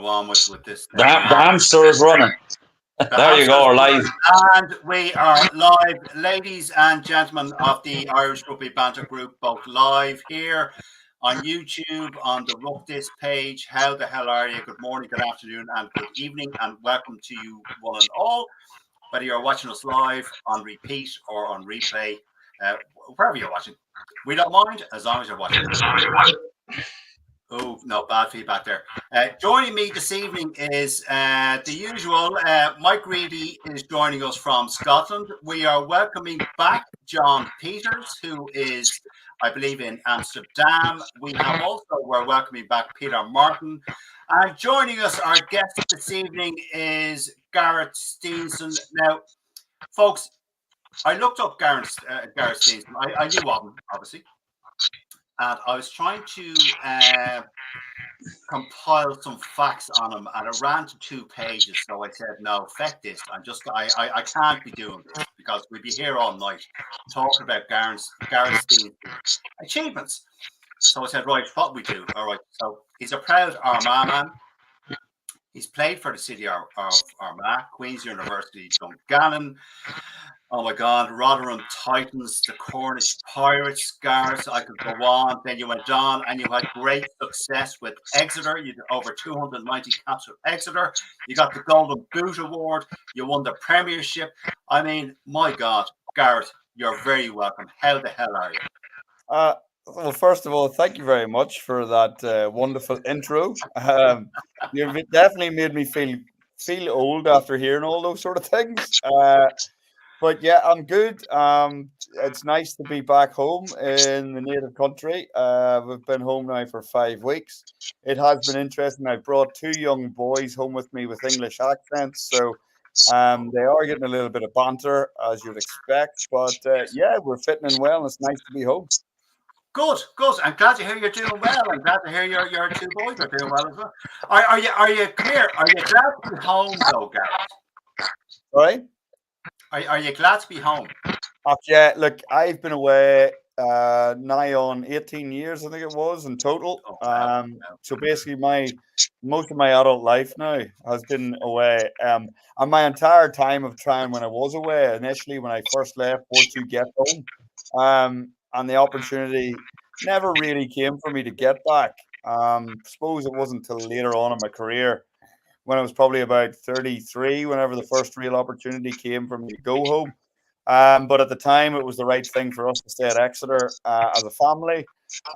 go on with this. The hamster is running. The There you go, hamsters we're live. and we are live, ladies and gentlemen of the Irish Rugby Banter Group, both live here on YouTube on the Ruck This page. How the hell are you? Good morning, good afternoon, and good evening, and welcome to you one and all. Whether you're watching us live, on repeat, or on replay, wherever you're watching, we don't mind as long as you're watching. Oh, no, bad feedback there. Joining me this evening is the usual. Mike Reedy is joining us from Scotland. We are welcoming back John Peters, who is, I believe, in Amsterdam. We're welcoming back Peter Martin. And joining us, our guest this evening is Gareth Steenson. Now, folks, I looked up Gareth Steenson. I knew of him, obviously. And I was trying to compile some facts on him, and it ran to 2 pages. So I said, no, feck this. I can't be doing this because we'd be here all night talking about Gareth Steen's achievements. So I said, right, what we do? All right. So he's a proud Armagh man. He's played for the city of Armagh, Queen's University, Dungannon. Oh my God, Rotherham Titans, the Cornish Pirates, Gareth, I could go on. Then you went on and you had great success with Exeter. You did over 290 caps with Exeter. You got the Golden Boot Award. You won the Premiership. I mean, my God, Gareth, you're very welcome. How the hell are you? Well, first of all, thank you very much for that wonderful intro. You've definitely made me feel old after hearing all those sort of things. But yeah, I'm good. It's nice to be back home in the native country. We've been home now for 5 weeks. It has been interesting. I brought 2 young boys home with me with English accents, so they are getting a little bit of banter, as you'd expect. But yeah, we're fitting in well, and it's nice to be home. Good. I'm glad to hear you're doing well. I'm glad to hear your 2 boys are doing well as well. Are you clear? Are you glad to be home though, Gareth? Sorry? Are you glad to be home? Yeah, look, I've been away nigh on 18 years, I think it was, in total. Oh, wow. So basically most of my adult life now has been away. And my entire time of trying when I was away, initially when I first left, was to get home. And the opportunity never really came for me to get back. Suppose it wasn't until later on in my career, when I was probably about 33, whenever the first real opportunity came for me to go home. But at the time, it was the right thing for us to stay at Exeter as a family.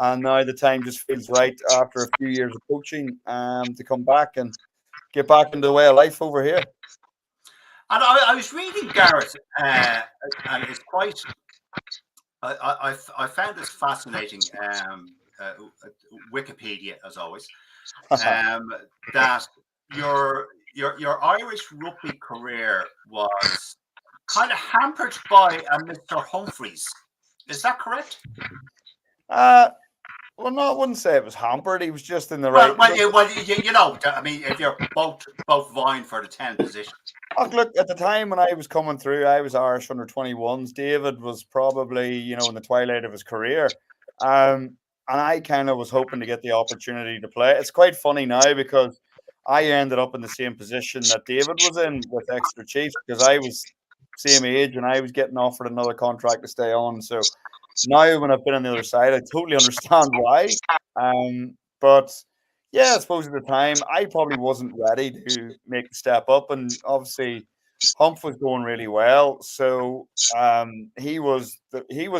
And now the time just feels right after a few years of coaching to come back and get back into the way of life over here. And I was reading Gareth, and it's quite. I found this fascinating. Wikipedia, as always, that your Irish rugby career was kind of hampered by a Mr. Humphreys. Is that correct? Well, no, I wouldn't say it was hampered. He was just in the right. Well, you know, I mean, if you're both vying for the 10 position. Oh, look, at the time when I was coming through, I was Irish under 21s. David was probably, in the twilight of his career. And I kind of was hoping to get the opportunity to play. It's quite funny now because I ended up in the same position that David was in with Exeter Chiefs, because I was same age and I was getting offered another contract to stay on. So now when I've been on the other side, I totally understand why. But yeah, I suppose at the time I probably wasn't ready to make the step up, and obviously Humph was going really well. So he was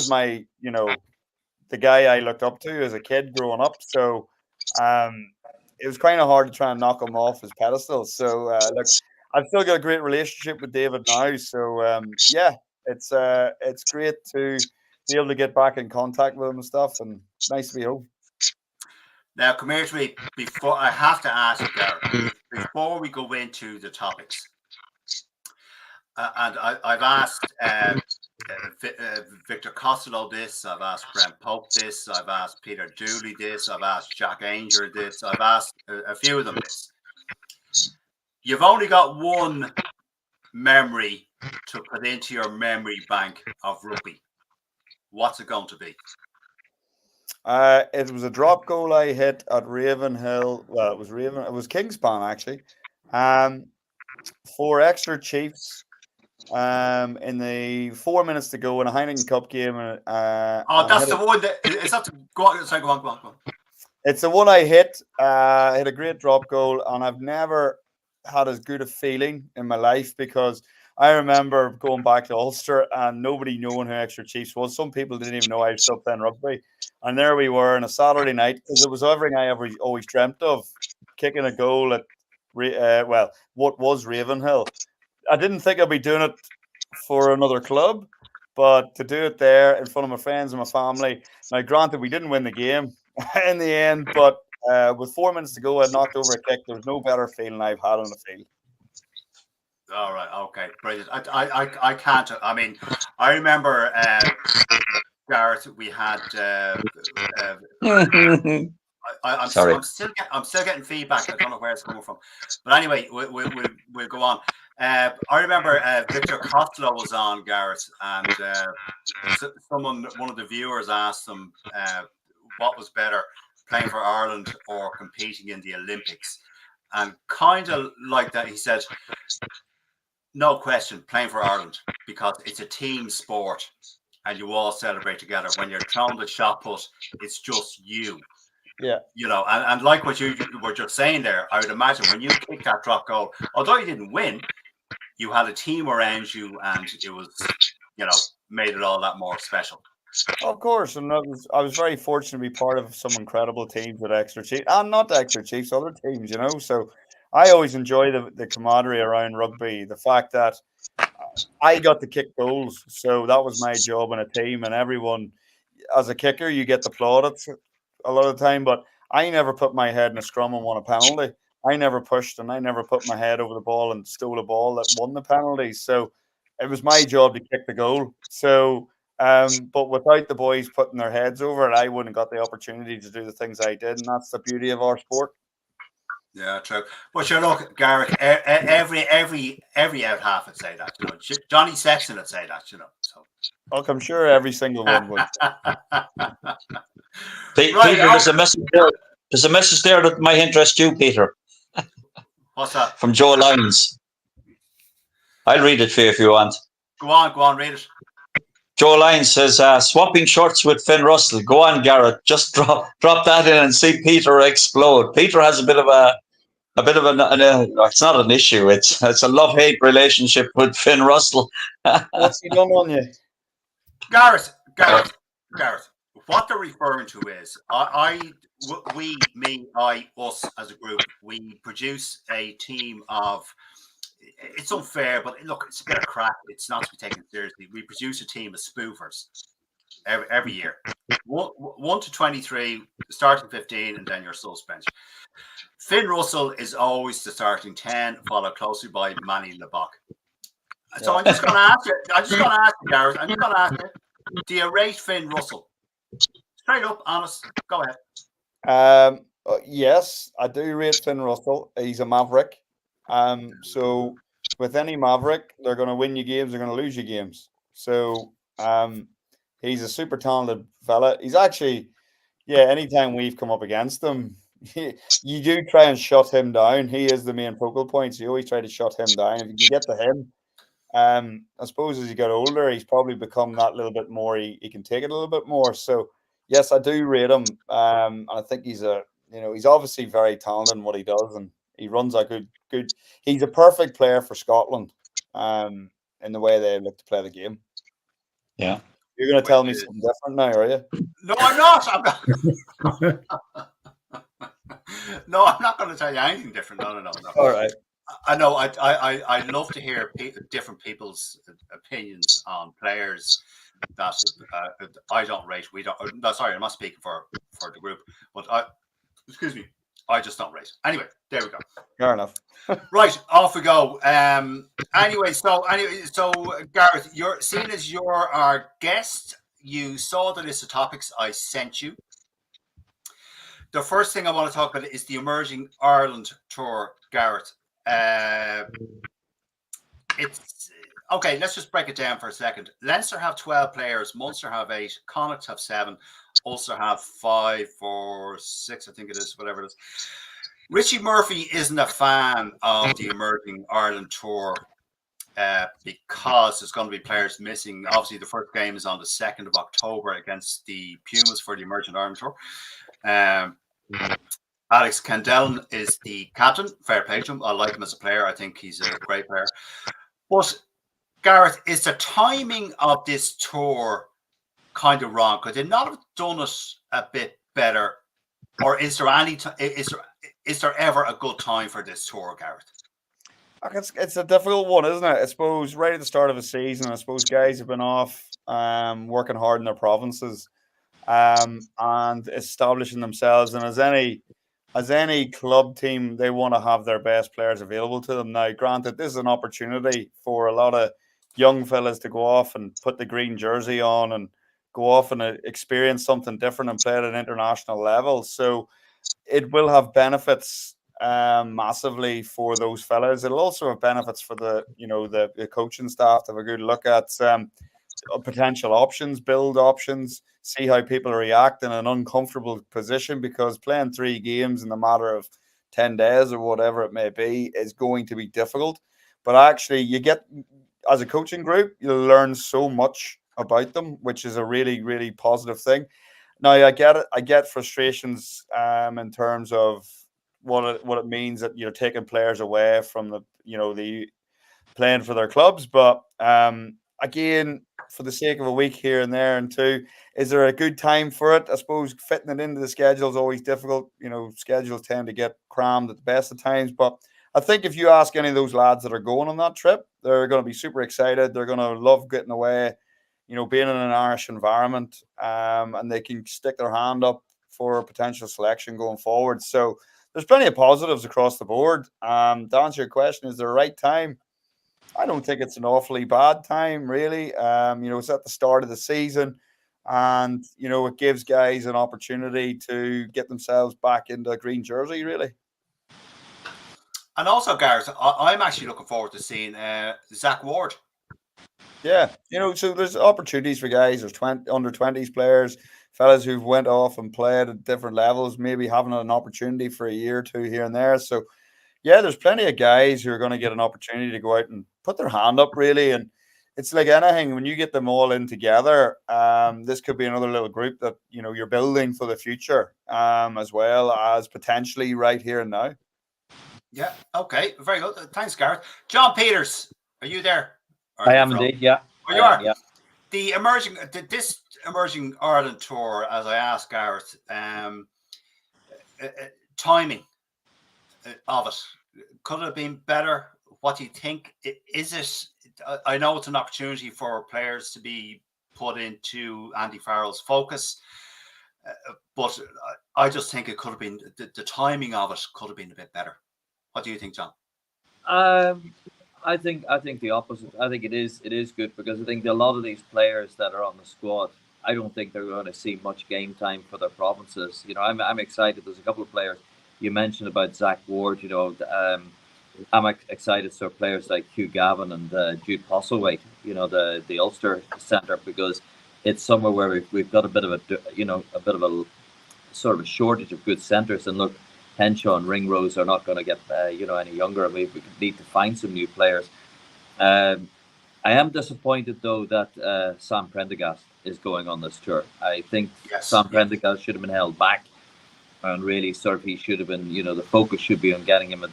my the guy I looked up to as a kid growing up. So it was kind of hard to try and knock him off his pedestal. So look, I've still got a great relationship with David now. So yeah, it's great to be able to get back in contact with him and stuff, and it's nice to be home. Now, come here to me. Before I have to ask you, Gareth, before we go into the topics, and I've asked Victor Costello this, I've asked Brent Pope this, I've asked Peter Dooley this, I've asked Jack Ainger this, I've asked a few of them this. You've only got one memory to put into your memory bank of rugby. What's it going to be? It was a drop goal I hit at Ravenhill. Well, it was Kingspan actually. Um, for extra Chiefs. In the 4 minutes to go in a Heineken Cup game, Oh, and I that's hit the it. one that is that. Go on. Sorry, go on. Go on. Go on. It's the one I hit. Hit a great drop goal, and I've never had as good a feeling in my life because I remember going back to Ulster and nobody knowing who Extra Chiefs was. Some people didn't even know I was still playing rugby, and there we were on a Saturday night because it was everything I ever always dreamt of, kicking a goal at well, what was Ravenhill. I didn't think I'd be doing it for another club, but to do it there in front of my friends and my family. Now, granted, we didn't win the game in the end, but with 4 minutes to go, I knocked over a kick. There was no better feeling I've had on the field. All right. Okay. Brilliant. I can't. I mean, I remember Gareth. We had. I'm Sorry. I'm still getting feedback. I don't know where it's coming from, but anyway, we'll go on. I remember Victor Costello was on, Gareth, and one of the viewers asked him what was better, playing for Ireland or competing in the Olympics, and kind of like that, he said, no question, playing for Ireland because it's a team sport and you all celebrate together. When you're throwing the shot put, it's just you. Yeah. You know, and like what you were just saying there, I would imagine when you kicked that drop goal, although you didn't win, you had a team around you and it was, made it all that more special. Of course, and I was very fortunate to be part of some incredible teams with Extra Chiefs, and not Extra Chiefs, other teams, So I always enjoy the camaraderie around rugby. The fact that I got to kick goals, so that was my job in a team, and everyone, as a kicker, you get the plaudits a lot of the time, but I never put my head in a scrum and won a penalty. I never pushed and I never put my head over the ball and stole a ball that won the penalty. So it was my job to kick the goal. So, but without the boys putting their heads over it, I wouldn't got the opportunity to do the things I did, and that's the beauty of our sport. Yeah, true. But you look, Garrick, every out half would say that. Johnny Sexton would say that. So. Look, I'm sure every single one would. Peter, there's a message there. There's a message there that might interest you, Peter. What's that? From Joe Lyons. I'll read it for you if you want. Go on, read it. Joe Lyons says, swapping shirts with Finn Russell. Go on, Garrett. Just drop that in and see Peter explode. Peter has a bit of it's not an issue. It's a love-hate relationship with Finn Russell. What's he done on you? Gareth. What they're referring to is us as a group, we produce a team of. It's unfair, but look, it's a bit of crap. It's not to be taken seriously. We produce a team of spoofers every year. 1 to 23, starting 15, and then your suspension. Finn Russell is always the starting 10, followed closely by Manny Lebach. So I'm just going to ask you, Gareth, do you rate Finn Russell? Straight up, honest. Go ahead. Yes, I do rate Finn Russell. He's a maverick. So with any maverick, they're going to win you games, they're going to lose you games. So he's a super talented fella. He's actually, anytime we've come up against him, you do try and shut him down. He is the main focal point. So you always try to shut him down. If you can get to him, I suppose as he got older, he's probably become that little bit more. He can take it a little bit more. So yes, I do rate him. And I think he's he's obviously very talented in what he does, and he runs a good. He's a perfect player for Scotland. In the way they look to play the game. Yeah. You're going to tell me something different now, are you? No, I'm not. No, I'm not going to tell you anything different. No. All right. I know. I love to hear different people's opinions on players that I don't rate. We don't. No, sorry, I'm not speaking for the group, but excuse me, I just don't rate. Anyway, there we go. Fair enough. Right, off we go. Anyway, so Gareth, seeing as you're our guest, you saw the list of topics I sent you. The first thing I want to talk about is the Emerging Ireland Tour, Gareth. It's okay. Let's just break it down for a second. Leinster have 12 players, Munster have 8, Connacht have 7, Ulster have 5 or 6, I think it is, whatever it is. Richie Murphy isn't a fan of the Emerging Ireland Tour because there's going to be players missing. Obviously, the first game is on the 2nd of October against the Pumas for the Emerging Ireland Tour. Alex Candellen is the captain. Fair play to him. I like him as a player. I think he's a great player. But Gareth, is the timing of this tour kind of wrong? Could they not have done it a bit better? Or is there is there ever a good time for this tour, Gareth? It's a difficult one, isn't it? I suppose right at the start of the season, I suppose guys have been off working hard in their provinces and establishing themselves. And as any club team, they want to have their best players available to them. Now, granted, this is an opportunity for a lot of young fellas to go off and put the green jersey on and go off and experience something different and play at an international level. So it will have benefits massively for those fellas. It'll also have benefits for the coaching staff to have a good look at potential options, build options, see how people react in an uncomfortable position, because playing 3 games in a matter of 10 days or whatever it may be is going to be difficult. But actually, you get, as a coaching group, you learn so much about them, which is a really, really positive thing. Now, I get it. I get frustrations in terms of what it means that you're taking players away from the playing for their clubs. But again, for the sake of a week here and there, and two, is there a good time for it? I suppose fitting it into the schedule is always difficult. Schedules tend to get crammed at the best of times. But I think if you ask any of those lads that are going on that trip, they're going to be super excited. They're going to love getting away, being in an Irish environment, and they can stick their hand up for a potential selection going forward. So there's plenty of positives across the board. To answer your question, is there a right time? I don't think it's an awfully bad time, really. It's at the start of the season, and it gives guys an opportunity to get themselves back into a green jersey, really. And also, Gareth, I'm actually looking forward to seeing Zach Ward. Yeah, so there's opportunities for guys. There's under 20s players, fellas who've went off and played at different levels, maybe having an opportunity for a year or two here and there. So yeah, there's plenty of guys who are going to get an opportunity to go out and put their hand up, really. And it's like anything, when you get them all in together, this could be another little group that, you're building for the future, as well as potentially right here and now. Yeah, okay, very good. Thanks, Gareth. John Peters, are you there? I am indeed, yeah. Oh, you are? Yeah. This Emerging Ireland Tour, as I asked Gareth, timing of it, could it have been better? What do you think? Is it? I know it's an opportunity for players to be put into Andy Farrell's focus, but I just think it could have been the timing of it could have been a bit better. What do you think, John? I think the opposite. I think it is good, because I think a lot of these players that are on the squad, I don't think they're going to see much game time for their provinces. I'm excited. There's a couple of players you mentioned about Zach Ward. I'm excited for players like Hugh Gavin and Jude Postlethwaite. The Ulster centre, because it's somewhere where we've got a bit of a sort of a shortage of good centres. And look, Henshaw and Ringrose are not going to get any younger. We need to find some new players. I am disappointed though that Sam Prendergast is going on this tour. I think Sam Prendergast should have been held back, and really he should have been. The focus should be on getting him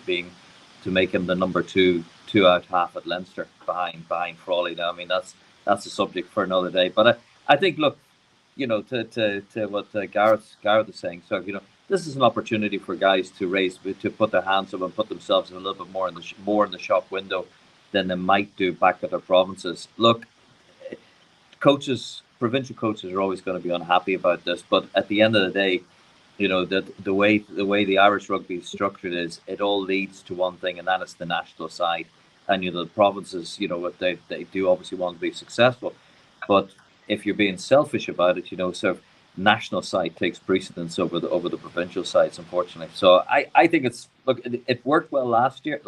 to make him the number two out half at Leinster behind Frawley. Now, I mean, that's a subject for another day. But I think, look, to what Gareth is saying. So this is an opportunity for guys to put their hands up and put themselves in a little bit more in the shop window than they might do back at their provinces. Look, provincial coaches are always going to be unhappy about this, but at the end of the day, the way the Irish rugby is structured is it all leads to one thing, and that is the national side. And the provinces, they do obviously want to be successful, but if you're being selfish about it, sort of national side takes precedence over the provincial sides, unfortunately. So I think it worked well last year.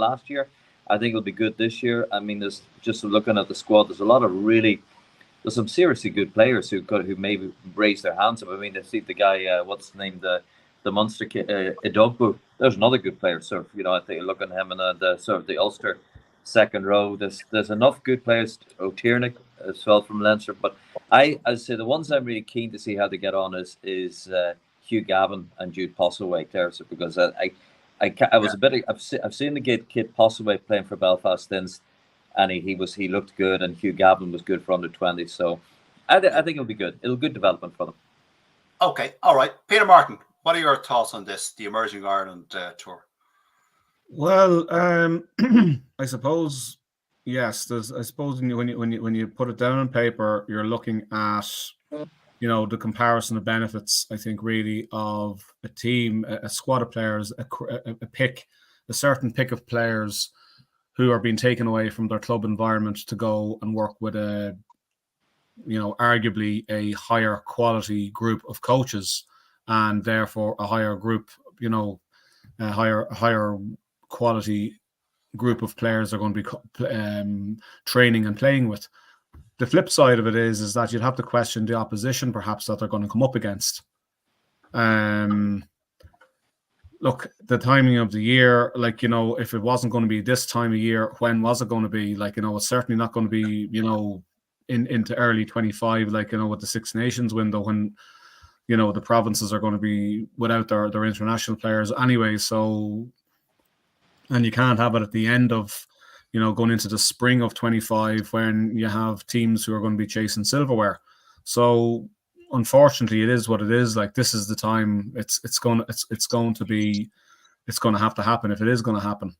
I think it'll be good this year. I mean, there's just looking at the squad, there's a lot of really there's some seriously good players who maybe raise their hands up. I mean, I see the guy, what's his name, the Munster kid, Idogbu. There's another good player. So I think look at him and the sort of the Ulster second row. There's enough good players. O'Tiernick as well from Leinster, but as I say, the ones I'm really keen to see how they get on is Hugh Gavin and Jude Postlewaite there, so because I was a bit. I've seen the kid Postlewaite playing for Belfast Inns, and he looked good, and Hugh Gavin was good for under-20. So I think it'll be good. It'll good development for them. Okay, all right, Peter Martin. What are your thoughts on this, the Emerging Ireland tour? Well, I suppose yes. I suppose when you put it down on paper, you're looking at the comparison of benefits. I think really of a team, a squad of players, a certain pick of players who are being taken away from their club environment to go and work with arguably a higher quality group of coaches, and therefore a higher group, a higher quality group of players are going to be training and playing with. The flip side of it is that you'd have to question the opposition perhaps that they're going to come up against. Look, the timing of the year, if it wasn't going to be this time of year, when was it going to be? It's certainly not going to be, into early 25, with the Six Nations window when, the provinces are going to be without their international players anyway. So, and you can't have it at the end of, going into the spring of 25 when you have teams who are going to be chasing silverware. So unfortunately, it is what it is. This is the time. It's going to have to happen if it is going to happen.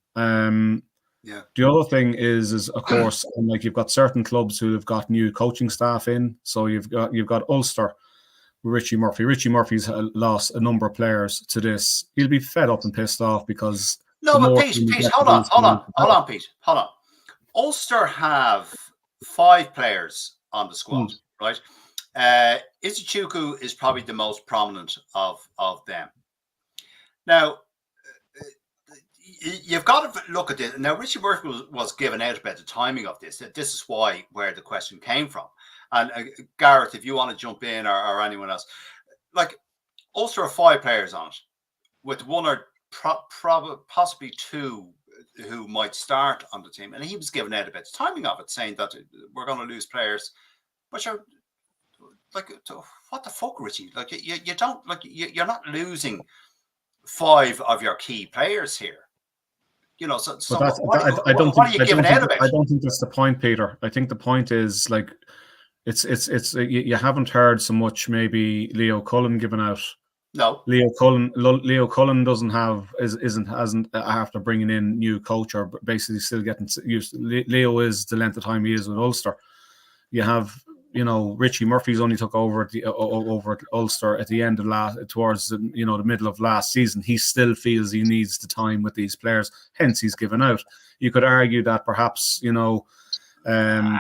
Yeah. The other thing is of course, you've got certain clubs who have got new coaching staff in. So you've got Ulster, Richie Murphy. Richie Murphy's lost a number of players to this. He'll be fed up and pissed off because. No, but Pete, hold on, Pete. Hold on. Ulster have 5 players on the squad, right? Izuchuku is probably the most prominent of them. Now, you've got to look at this. Now, Richie Murphy was given out about the timing of this. This is where the question came from. And Gareth, if you want to jump in or anyone else, Ulster have 5 players on it, with one or possibly 2 who might start on the team, and he was given out about the timing of it, saying that we're going to lose players. But you're what the fuck, Richie? You don't you're not losing 5 of your key players here. So what are you giving out about? I don't think that's the point, Peter. I think the point is it's you haven't heard so much maybe Leo Cullen given out. No, Leo Cullen hasn't after bringing in new coach or basically still getting used. Leo is the length of time he is with Ulster. You have Richie Murphy's only took over at Ulster at the end of towards the middle of last season. He still feels he needs the time with these players, hence he's given out. You could argue that perhaps the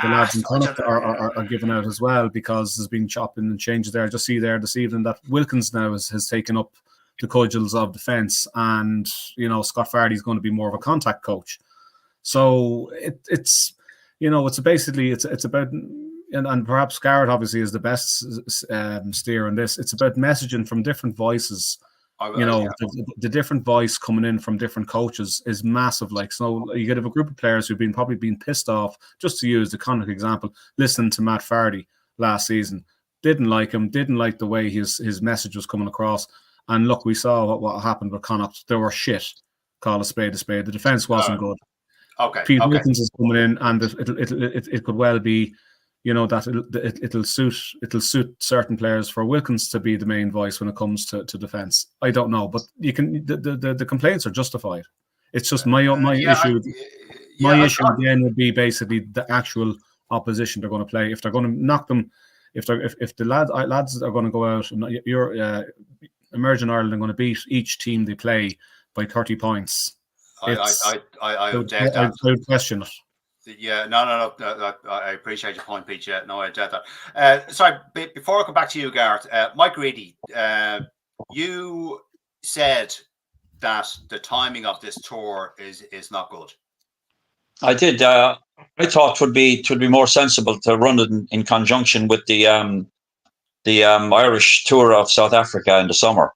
lads in Connacht are given out as well because there's been chopping and changes there. Just see there this evening that Wilkins now has taken up the cudgels of defence, and Scott Fardy's going to be more of a contact coach. So it's about, and perhaps Garrett obviously is the best steer on this. It's about messaging from different voices. The different voice coming in from different coaches is massive. So you get a group of players who've probably been pissed off, just to use the Connacht example, listening to Matt Fardy last season, didn't like him, didn't like the way his message was coming across. And look, we saw what happened with Connacht. They were shit. Call a spade a spade. The defence wasn't good. Okay. Pete Wilkins is coming in, and it could well be, that it'll suit certain players for Wilkins to be the main voice when it comes to defence. I don't know, but you can the complaints are justified. It's just my issue. My issue again would be basically the actual opposition they're going to play. If they're going to knock them, if the lads are going to go out, and Emerging Ireland are going to beat each team they play by 30 points. I would question it. Yeah, no. I appreciate your point, Pete. Yeah, no, I get that. Sorry, before I come back to you, Gareth, Mike Reedy, you said that the timing of this tour is not good. I did. I thought it would be more sensible to run it in conjunction with the Irish tour of South Africa in the summer.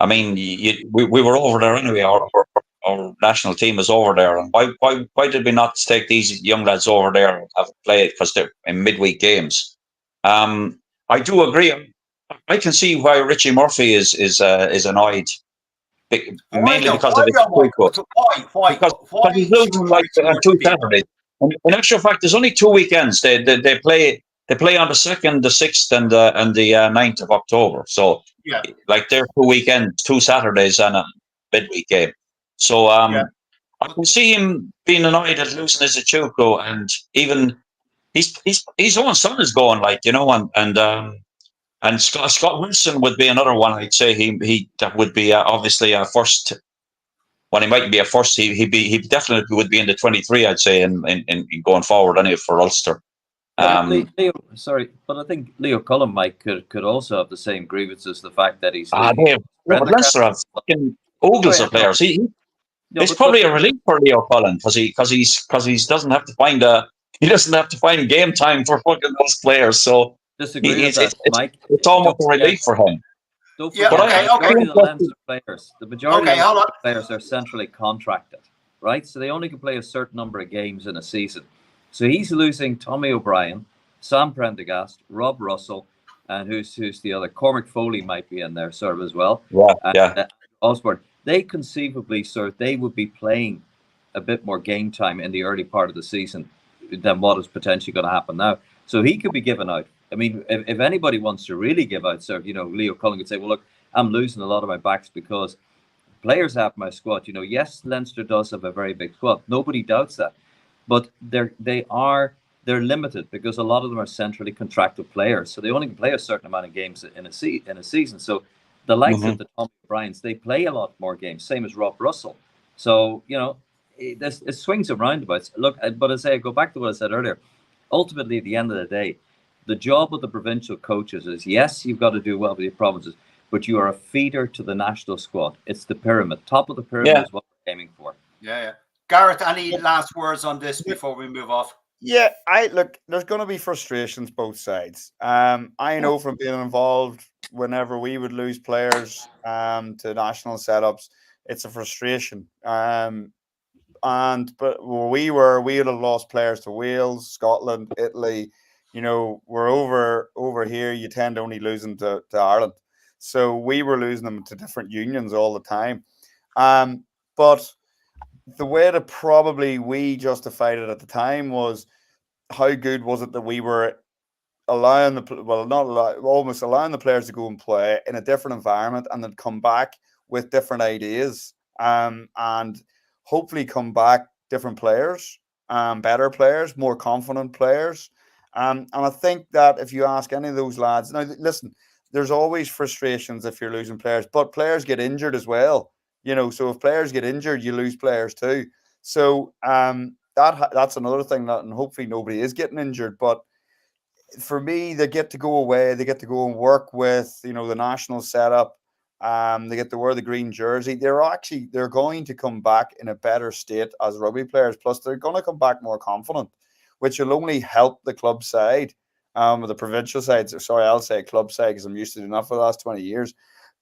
I mean, we were over there anyway. Our national team is over there, and why did we not take these young lads over there and have played because they're in midweek games? I do agree. I can see why Richie Murphy is annoyed, Why mainly though? because of Why the though, throughbut. Michael? So why Because he's should losing like Richie on two Murphy be annoyed? Saturdays. And in actual fact, there's only 2 weekends. They play on the 2nd, the 6th, and the 9th of October. So Yeah, like they're 2 weekends, 2 Saturdays, and a midweek game. So yeah. I can see him being annoyed at losing his Ichuku, and even his own son is going like and Scott Wilson would be another one. I'd say he that would be obviously a first. Well, he mightn't be a first. He definitely would be in the 23. I'd say in going forward anyway for Ulster. But Um, Leo, sorry, but I think Leo Cullen might could also have the same grievances. The fact that he's losing but Prendergast. Leinster have fucking Oh oodles yeah, of players. no, It's but probably a relief for Leo Cullen because he doesn't have to find game time for fucking those players. So disagree with it's that, Mike. it's almost Don't a forget, relief for him. don't Yeah, But forget, the okay, okay, majority of the interested. Leinster players, okay, hold on. are centrally contracted, right? So they only can play a certain number of games in a season. So he's losing Tommy O'Brien, Sam Prendergast, Rob Russell, and who's the other? Cormac Foley might be in there sort of as well. Yeah, And yeah. Osborne. They conceivably they would be playing a bit more game time in the early part of the season than what is potentially going to happen now. So he could be given out. I mean, if anybody wants to really give out, so Leo Cullen could say, "Well, look, I'm losing a lot of my backs because players have my squad." Yes, Leinster does have a very big squad. Nobody doubts that, but they're limited because a lot of them are centrally contracted players, so they only can play a certain amount of games in a season. So the likes Hmm. of the Tommy O'Briens, they play a lot more games, same as Rob Russell. So it swings and roundabouts. Look, but as I go back to what I said earlier, ultimately at the end of the day, the job of the provincial coaches is yes, you've got to do well with your provinces, but you are a feeder to the national squad. It's the pyramid. Top of the pyramid Yeah. is what we're aiming for. Yeah, yeah. Gareth, any last words on this before we move off? Yeah, look. There's going to be frustrations both sides. I know from being involved whenever we would lose players to national setups, it's a frustration. But where we would have lost players to Wales, Scotland, Italy. We're over here. You tend to only lose them to Ireland, so we were losing them to different unions all the time. But the way that probably we justified it at the time was how good was it that we were allowing almost allowing the players to go and play in a different environment and then come back with different ideas, and hopefully come back different players, better players, more confident players. And I think that if you ask any of those lads, now listen, there's always frustrations if you're losing players, but players get injured as well. So if players get injured, you lose players too. So that's another thing that, and hopefully nobody is getting injured. But for me, they get to go away. They get to go and work with the national setup. They get to wear the green jersey. They're going to come back in a better state as rugby players. Plus, they're going to come back more confident, which will only help the club side, or the provincial side. Sorry, I'll say club side because I'm used to doing that for the last 20 years.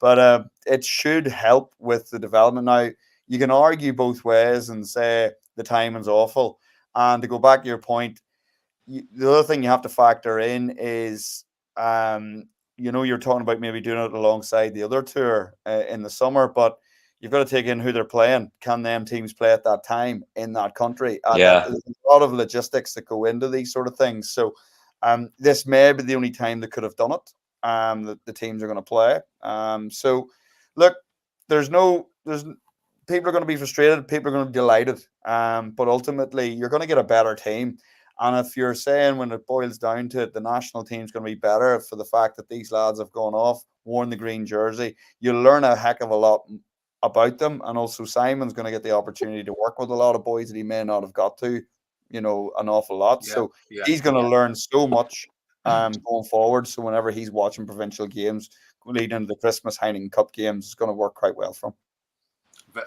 But it should help with the development. Now, you can argue both ways and say the timing's awful. And to go back to your point, the other thing you have to factor in is, you're talking about maybe doing it alongside the other tour in the summer, but you've got to take in who they're playing. Can them teams play at that time in that country? Yeah. There's a lot of logistics that go into these sort of things. So this may be the only time they could have done it. That the teams are going to play. So look, there's people are going to be frustrated. People are going to be delighted. But ultimately, you're going to get a better team. And if you're saying when it boils down to it, the national team's going to be better for the fact that these lads have gone off, worn the green jersey, you'll learn a heck of a lot about them. And also Simon's going to get the opportunity to work with a lot of boys that he may not have got to, an awful lot. Yeah, So yeah, he's going to learn so much going forward. So whenever he's watching provincial games leading into the Christmas Heineken Cup games, it's going to work quite well for him.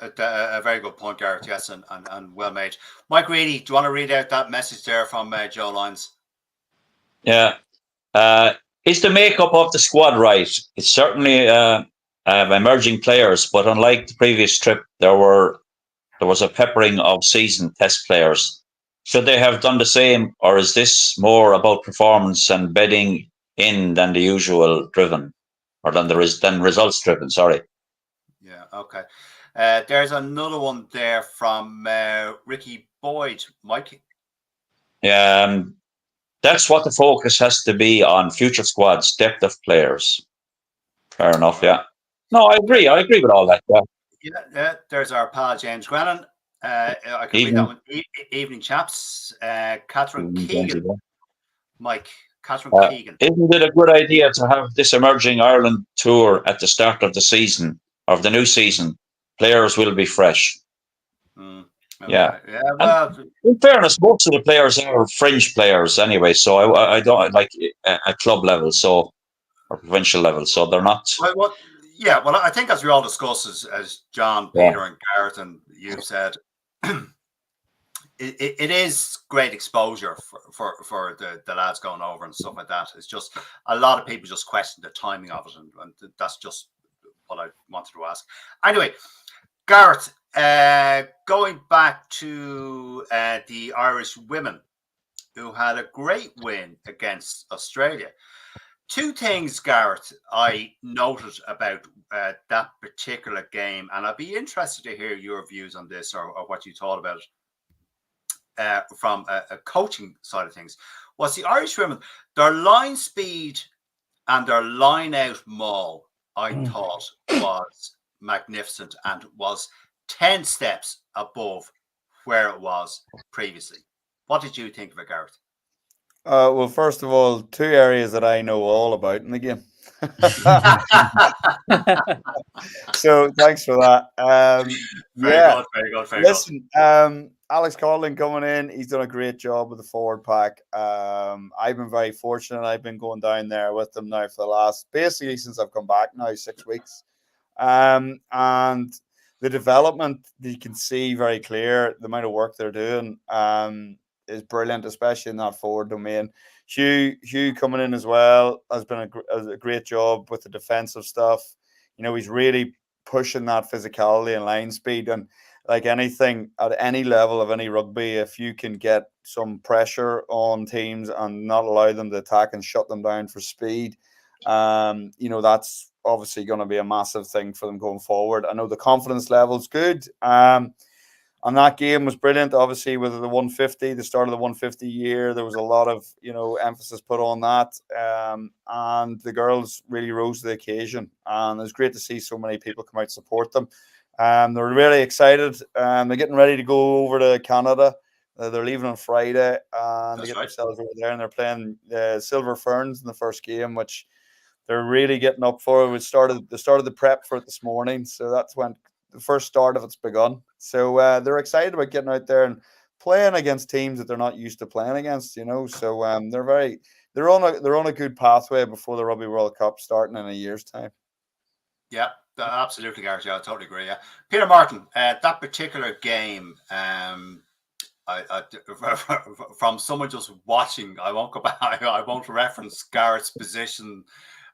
A very good point, Gareth. Yes, and well made. Mike Reedy, do you want to read out that message there from Joe Lyons? Yeah. Is the makeup of the squad right? It's certainly emerging players, but unlike the previous trip, there was a peppering of seasoned test players. Should they have done the same, or is this more about performance and bedding in than the usual driven, or than results driven? Sorry. Yeah. Okay. There's another one there from Ricky Boyd. Mike. That's what the focus has to be on future squads, depth of players. Fair enough. Yeah. No, I agree. I agree with all that. Yeah. Yeah. There's our pal James Grennan. I can read that one. Evening, chaps. Catherine Keegan. Mike. Catherine Keegan. Isn't it a good idea to have this emerging Ireland tour at the start of the season, of the new season? Players will be fresh. Okay. Yeah. Well, in fairness, most of the players are fringe players anyway, so I don't like at club level, so or provincial level, so they're not. Well, I think as we all discuss, as John, Peter, and Gareth, and you've said, it is great exposure for the lads going over and stuff like that. It's just a lot of people just question the timing of it, and that's just what I wanted to ask. Anyway, Gareth, going back to the Irish women who had a great win against Australia. Two things, Gareth, I noted about that particular game, and I'd be interested to hear your views on this or what you thought about it from a coaching side of things. Was the Irish women, their line speed and their line out maul, I thought was magnificent and was 10 steps above where it was previously. What did you think of it, Gareth? Well, first of all, two areas that I know all about in the game. So thanks for that. Very good. Listen, Alex Conlon coming in, he's done a great job with the forward pack. I've been very fortunate. I've been going down there with them now for the last, basically since I've come back now, 6 weeks. And the development that you can see very clear, the amount of work they're doing is brilliant, especially in that forward domain. Hugh coming in as well has been a great job with the defensive stuff. You know, he's really pushing that physicality and line speed. And like anything at any level of any rugby, if you can get some pressure on teams and not allow them to attack and shut them down for speed, you know, that's obviously going to be a massive thing for them going forward. I know the confidence level's good. And that game was brilliant. Obviously, with the 150, the start of the 150 year, there was a lot of, you know, emphasis put on that. And the girls really rose to the occasion. And it was great to see so many people come out and support them. They're really excited. They're getting ready to go over to Canada. They're leaving on Friday. And they get themselves over there. And they're playing Silver Ferns in the first game, which they're really getting up for. They started the prep for it this morning. So that's when the first start of it's begun. So they're excited about getting out there and playing against teams that they're not used to playing against, you know. So they're on a good pathway before the Rugby World Cup starting in a year's time. Yeah, absolutely, Gareth. Yeah, I totally agree. Yeah, Peter Martin, that particular game, from someone just watching, I won't go back. I won't reference Gareth's position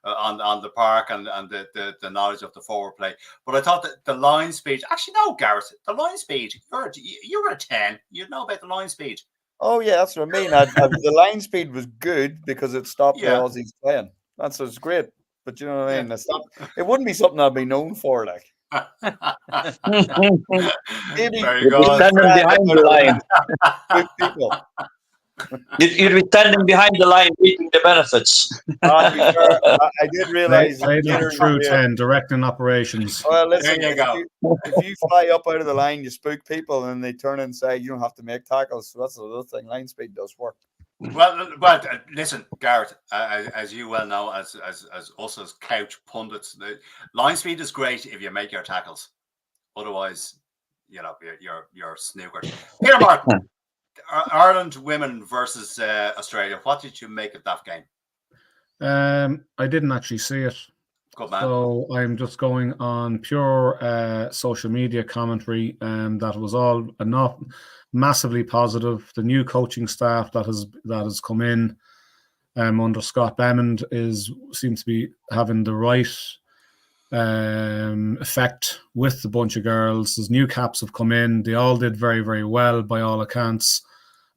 on the park and the knowledge of the forward play. But I thought that the line speed, actually, no, Gareth, the line speed, you were a 10. You know about the line speed. Oh, yeah, that's what I mean. The line speed was good because it stopped the Aussies playing. That's what's great. But you know what I mean? It wouldn't be something I'd be known for, like. Maybe you'd be standing behind the line. People. You'd be standing behind the line reaping the benefits. I did realize true 10 directing operations. Well, listen, there you go. If you fly up out of the line, you spook people, and they turn inside. You don't have to make tackles. So that's another thing. Line speed does work. Well, listen, Gareth, as you well know, as us as couch pundits, the line speed is great if you make your tackles. Otherwise, you know, you're snookered. Peter Martin, Ireland women versus Australia. What did you make of that game? I didn't actually see it. Good man. So I'm just going on pure social media commentary, and that was all not massively positive. The new coaching staff that has come in under Scott Bemmond seems to be having the right effect with the bunch of girls. There's new caps have come in. They all did very, very well by all accounts.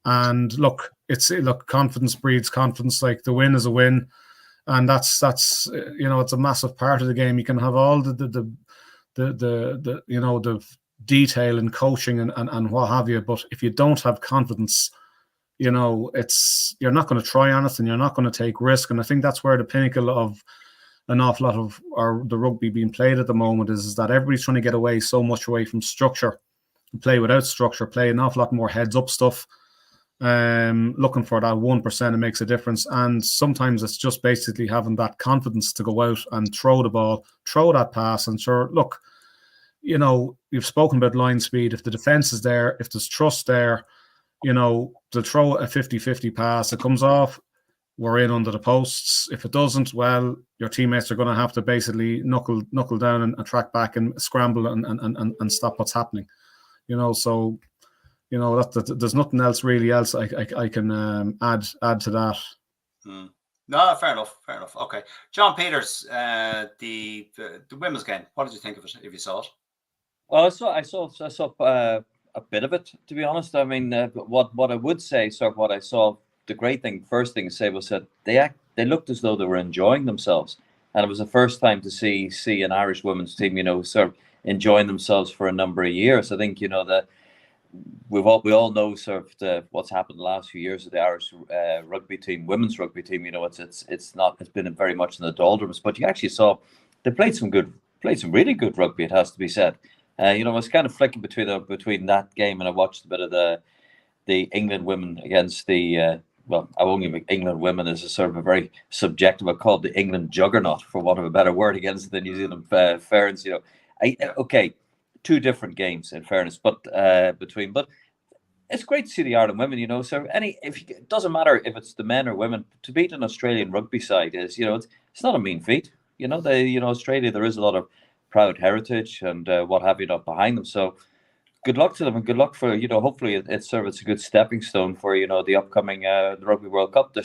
And look, confidence breeds confidence. Like, the win is a win. And that's it's a massive part of the game. You can have all the detail in coaching and what have you, but if you don't have confidence, you're not going to try anything. You're not going to take risk. And I think that's where the pinnacle of an awful lot of the rugby being played at the moment is that everybody's trying to get away from structure, play without structure, play an awful lot more heads up stuff. Looking for that 1% it makes a difference, and sometimes it's just basically having that confidence to go out and throw the ball, throw that pass. And sure, look, you've spoken about line speed. If the defense is there, if there's trust there, to throw a 50-50 pass, it comes off, we're in under the posts. If it doesn't, well, your teammates are going to have to basically knuckle down and track back and scramble and stop what's happening. So that there's nothing else really I can add to that. No, fair enough. Okay, John Peters, the women's game. What did you think of it? If you saw it? Well, I saw a bit of it, to be honest. I mean, what I would say, sort of what I saw. The great thing, first thing to say was that they looked as though they were enjoying themselves, and it was the first time to see an Irish women's team, sort of enjoying themselves for a number of years. I think that. We all know sort of what's happened the last few years with the Irish rugby team, women's rugby team. It's been very much in the doldrums, but you actually saw they played some really good rugby. It has to be said. I was kind of flicking between that game, and I watched a bit of the England women against the. I won't give England women as a sort of a very subjective. I called the England juggernaut, for want of a better word, against the New Zealand Ferns. Okay. Two different games, in fairness, but it's great to see the Ireland women. So it doesn't matter if it's the men or women, to beat an Australian rugby side is it's not a mean feat. Australia, there is a lot of proud heritage and what have you not behind them. So good luck to them, and good luck for hopefully it's a good stepping stone for the upcoming the Rugby World Cup. They're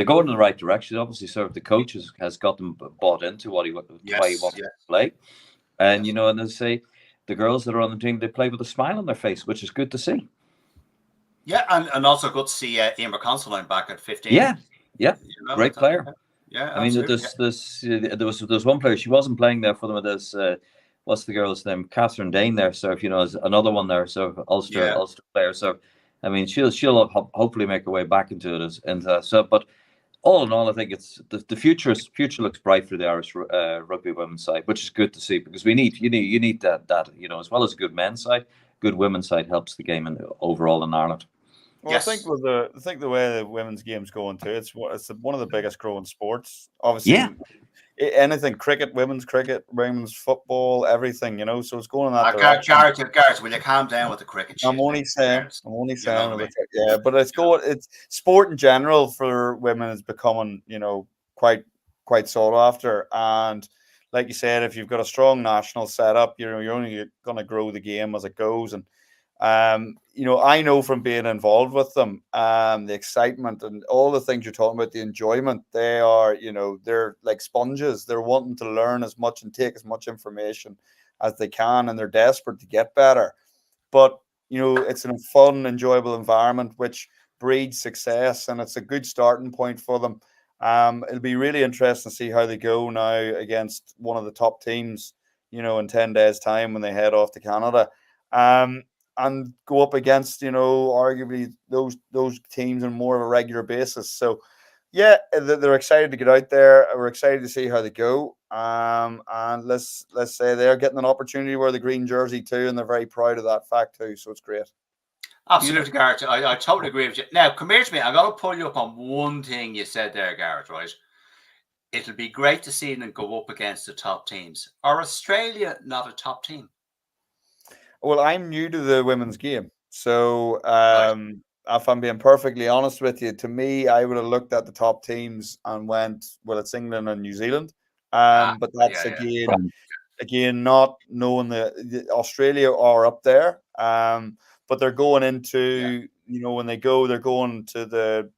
going in the right direction. Obviously, sort of the coach has got them bought into why he wants to play, and and as I say. The girls that are on the team, they play with a smile on their face, which is good to see. Yeah, and also good to see Emer Considine back at 15. Yeah, great player. Yeah, I mean, there was one player, she wasn't playing there for them. There's what's the girl's name? Catherine Dane there. So is another one there. So Ulster player. So I mean, she'll hopefully make her way back into it. But all in all, I think it's the future looks bright for the Irish rugby women's side, which is good to see, because you need that as well as a good men's side, good women's side helps the game overall in Ireland. Well, yes. I think the way the women's game's going too, it's one of the biggest growing sports. Obviously, anything cricket, women's football, everything, so it's going in that direction. Gareth, will you calm down with the cricket? I'm only saying. Yeah, but it's sport in general for women is becoming, quite sought after. And like you said, if you've got a strong national setup, you're only going to grow the game as it goes. And I know from being involved with them, the excitement and all the things you're talking about, the enjoyment, they are, they're like sponges. They're wanting to learn as much and take as much information as they can, and they're desperate to get better. But, it's a fun, enjoyable environment, which breeds success, and it's a good starting point for them. It'll be really interesting to see how they go now against one of the top teams, in 10 days' time when they head off to Canada. And go up against, arguably those teams on more of a regular basis. So, yeah, they're excited to get out there. We're excited to see how they go. And let's say they're getting an opportunity to wear the green jersey too, and they're very proud of that fact too. So it's great. Absolutely, Gareth. I totally agree with you. Now, come here to me. I'm going to pull you up on one thing you said there, Gareth, right? It'll be great to see them go up against the top teams. Are Australia not a top team? Well, I'm new to the women's game. So if I'm being perfectly honest with you, to me, I would have looked at the top teams and went, well, it's England and New Zealand. But that's yeah. again not knowing the Australia are up there, but they're going into when they go, they're going to the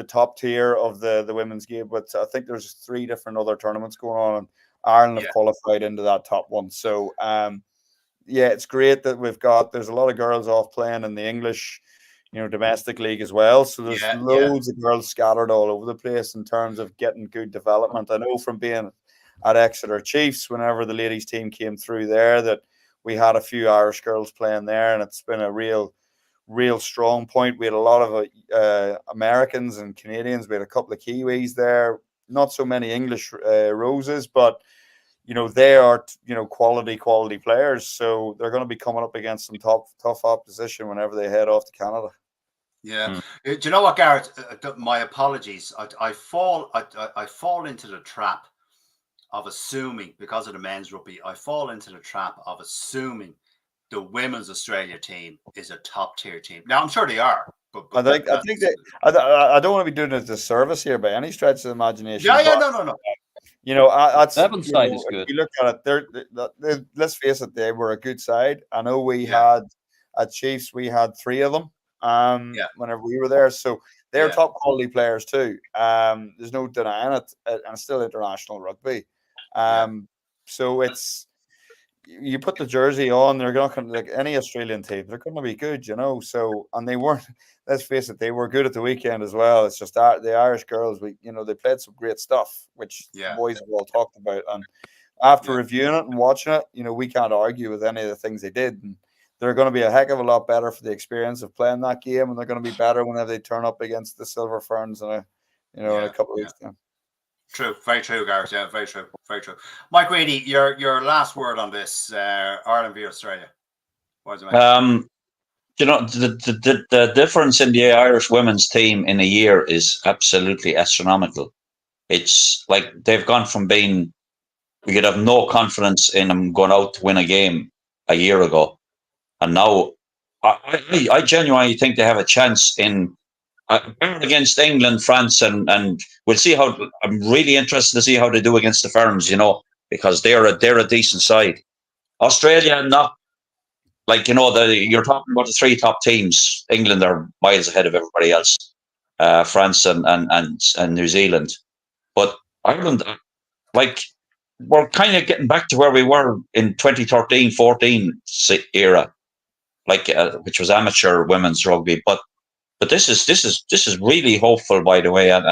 top tier of the women's game. But I think there's 3 different other tournaments going on, and Ireland have qualified into that top one. So it's great that there's a lot of girls off playing in the English, domestic league as well. So there's loads of girls scattered all over the place in terms of getting good development. I know from being at Exeter Chiefs, whenever the ladies team came through there, that we had a few Irish girls playing there, and it's been a real strong point. We had a lot of Americans and Canadians. We had a couple of Kiwis there, not so many English roses, but they are quality players. So they're going to be coming up against some tough opposition whenever they head off to Canada. Yeah. Do you know what, Garrett? My apologies. I fall into the trap of assuming, because of the men's rugby, I fall into the trap of assuming the women's Australia team is a top tier team. Now I'm sure they are, but I think I don't want to be doing a disservice here by any stretch of the imagination. No. Seventh side is good. If you look at it, let's face it, they were a good side. I know we had at Chiefs, we had 3 of them whenever we were there. So they're top quality players too. There's no denying it, and it's still international rugby. So it's, you put the jersey on, they're going to come like any Australian team. They're going to be good, So, and they weren't. Let's face it, they were good at the weekend as well. It's just the Irish girls. They played some great stuff, which the boys have all talked about. And after reviewing it and watching it, we can't argue with any of the things they did. And they're going to be a heck of a lot better for the experience of playing that game, and they're going to be better whenever they turn up against the Silver Ferns in a couple of weeks time. True, very true, Gareth. Yeah, very true, very true. Mike Reedy, your last word on this Ireland v Australia. What does it make? The difference in the Irish women's team in a year is absolutely astronomical. It's like they've gone from being, we could have no confidence in them going out to win a game a year ago, and now I genuinely think they have a chance in against England, France, and we'll see how. I'm really interested to see how they do against the Ferns, because they're a decent side. Australia, not like you're talking about the 3 top teams. England are miles ahead of everybody else. France and New Zealand, but Ireland, like, we're kind of getting back to where we were in 2013-14 era, like which was amateur women's rugby, but. But this is really hopeful, by the way, and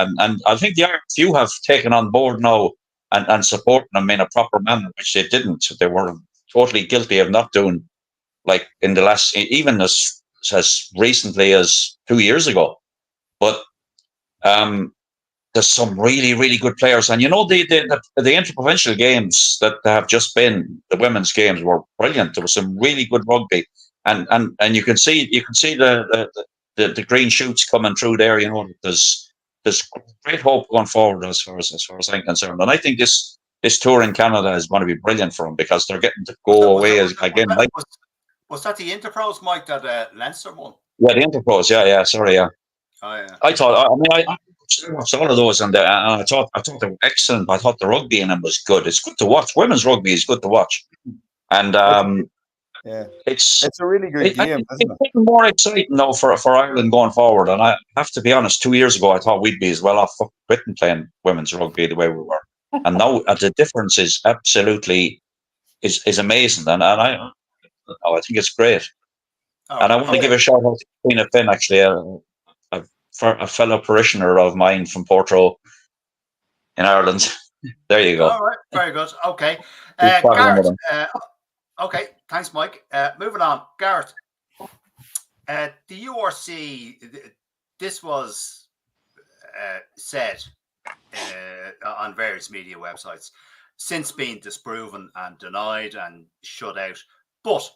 I think the Irish few have taken on board now and supporting them in a proper manner, which they didn't. They were totally guilty of not doing, like in the last, even as recently as 2 years ago. But there's some really, really good players, and the interprovincial games that have just been, the women's games, were brilliant. There was some really good rugby, and you can see the green shoots coming through there. There's great hope going forward as far as I'm concerned, and I think this tour in Canada is going to be brilliant for them, because they're getting to go away again. Was that the Interpros, Mike, that Leinster won? Yeah, the Interpros. Yeah. Sorry, yeah. Oh, yeah. I watched all of those, and I thought they were excellent. I thought the rugby in them was good. It's good to watch. Women's rugby is good to watch, and it's a really good game. It's getting more exciting though for Ireland going forward. And I have to be honest, 2 years ago I thought we'd be as well off Britain playing women's rugby the way we were, and now the difference is absolutely is amazing, and I think it's great. And I want to give a shout out to Tina Finn, actually, a fellow parishioner of mine from Portrush in Ireland. There you go. All right, very good. Okay, Gareth. Okay, thanks, Mike. Moving on, Gareth. The URC, this was said on various media websites, since being disproven and denied and shut out. But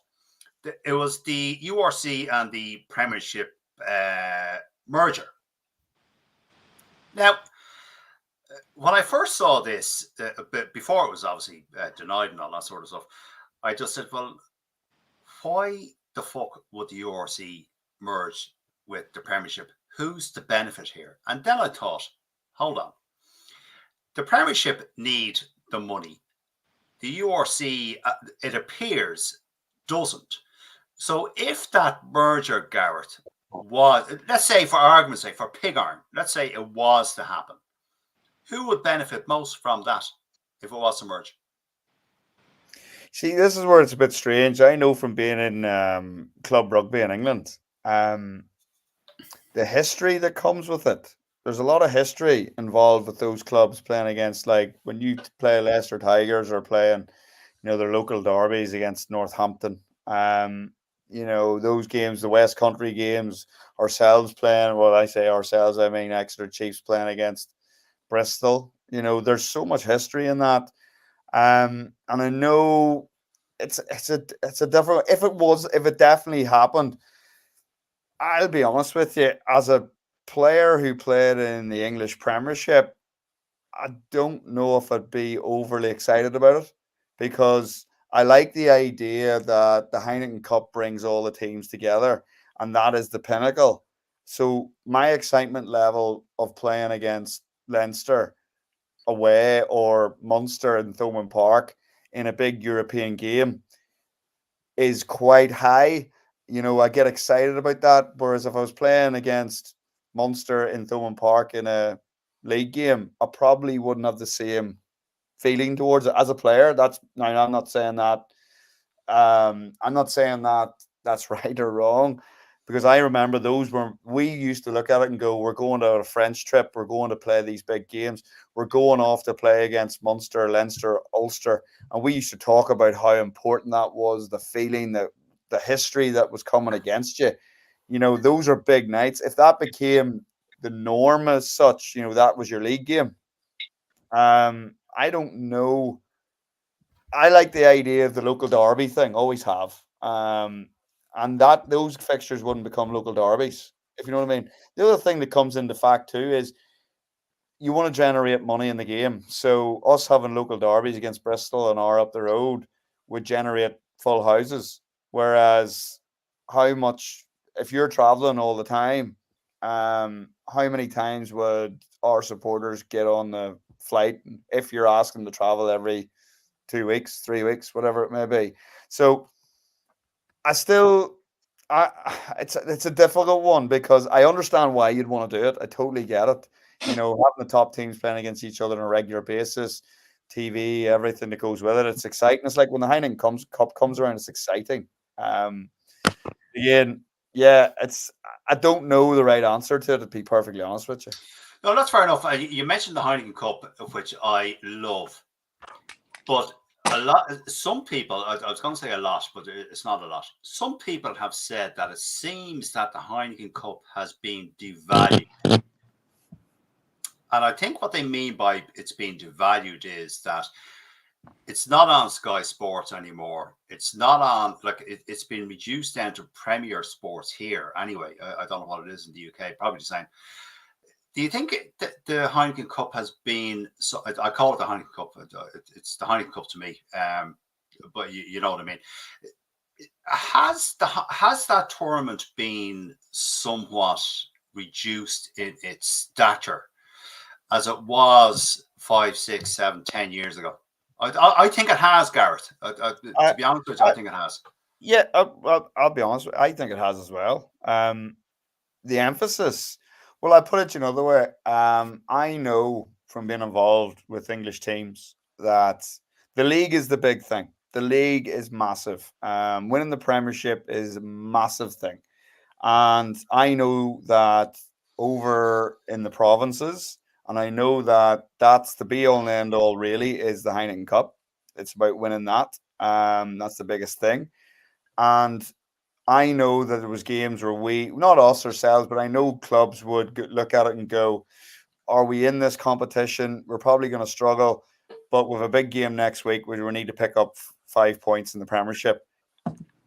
it was the URC and the Premiership merger. Now, when I first saw this, before it was obviously denied and all that sort of stuff, I just said, well, why the fuck would the URC merge with the Premiership? Who's the benefit here? And then I thought, hold on. The Premiership need the money. The URC, it appears, doesn't. So if that merger, Garrett, was, let's say for argument's sake, for pig iron, let's say it was to happen, who would benefit most from that if it was to merge? See, this is where it's a bit strange. I know from being in club rugby in England, the history that comes with it. There's a lot of history involved with those clubs playing against, like when you play Leicester Tigers or playing, their local derbies against Northampton. Those games, the West Country games, ourselves playing. Well, I say ourselves, I mean Exeter Chiefs playing against Bristol. There's so much history in that. And I know it's a different. If it definitely happened, I'll be honest with you. As a player who played in the English Premiership, I don't know if I'd be overly excited about it, because I like the idea that the Heineken Cup brings all the teams together, and that is the pinnacle. So my excitement level of playing against Leinster away or Munster in Thomond Park in a big European game is quite high. I get excited about that. Whereas if I was playing against Munster in Thomond Park in a league game, I probably wouldn't have the same feeling towards it as a player. Now I'm not saying that. I'm not saying that that's right or wrong, because I remember we used to look at it and go, we're going to a French trip, we're going to play these big games, we're going off to play against Munster, Leinster, Ulster, and we used to talk about how important that was, the feeling, that the history that was coming against you. Those are big nights. If that became the norm as such, that was your league game. I don't know. I like the idea of the local derby thing, always have. And that those fixtures wouldn't become local derbies, if you know what I mean. The other thing that comes into fact too is you want to generate money in the game. So us having local derbies against Bristol and our up the road would generate full houses. Whereas if you're traveling all the time, how many times would our supporters get on the flight if you're asking them to travel every 2 weeks, 3 weeks, whatever it may be? So it's a difficult one, because I understand why you'd want to do it. I totally get it. Having the top teams playing against each other on a regular basis, TV, everything that goes with it. It's exciting. It's like when the Heineken Cup comes around, it's exciting. Again, yeah, I don't know the right answer to it, to be perfectly honest with you. No, that's fair enough. You mentioned the Heineken Cup, which I love, but some people, I was going to say a lot, but it's not a lot. Some people have said that it seems that the Heineken Cup has been devalued. And I think what they mean by it's being devalued is that it's not on Sky Sports anymore. It's not on, it's been reduced down to Premier Sports here. Anyway, I don't know what it is in the UK, probably the same. Do you think the Heineken Cup has been, so I call it the Heineken Cup, it's the Heineken Cup to me, but you know what I mean. Has that tournament been somewhat reduced in its stature as it was 5, 6, 7, 10 years ago? I think it has, Garrett. To be honest with you, I think it has. Yeah, I'll be honest. I think it has as well. The emphasis. Well, I put it another way. I know from being involved with English teams that the league is the big thing. The league is massive. Winning the Premiership is a massive thing. And I know that over in the provinces, and I know that that's the be all and end all, really, is the Heineken Cup. It's about winning that. That's the biggest thing. And I know that there was games where not us ourselves, but I know clubs would look at it and go, are we in this competition? We're probably going to struggle. But with a big game next week, we need to pick up 5 points in the Premiership.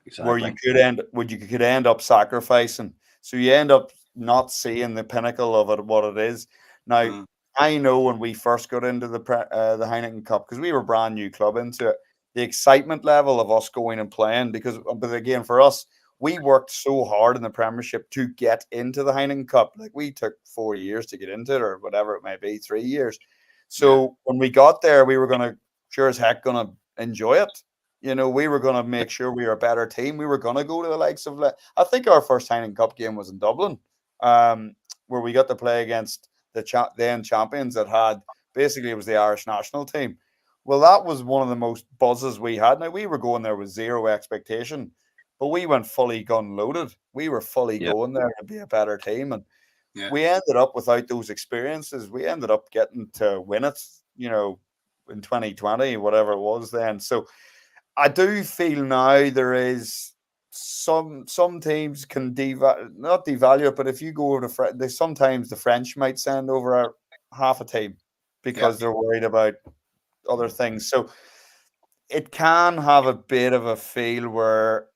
Exactly. Where you could end up sacrificing. So you end up not seeing the pinnacle of it, what it is. Now, I know when we first got into the Heineken Cup, because we were a brand new club into it, the excitement level of us going and playing, but again, for us, we worked so hard in the Premiership to get into the Heineken Cup. Like, we took 4 years to get into it, or whatever it may be, 3 years. So when we got there, we were going to sure as heck going to enjoy it. You know, we were going to make sure we were a better team. We were going to go to the likes of, I think our first Heineken Cup game was in Dublin, where we got to play against the then champions that had, basically it was the Irish national team. Well, that was one of the most buzzes we had. Now, we were going there with zero expectation, but we went fully gun loaded. We were fully going there to be a better team. And we ended up without those experiences. We ended up getting to win it, you know, in 2020, whatever it was then. So I do feel now there is some teams can not devalue it, but if you go over to sometimes the French might send over half a team because they're worried about other things. So it can have a bit of a feel where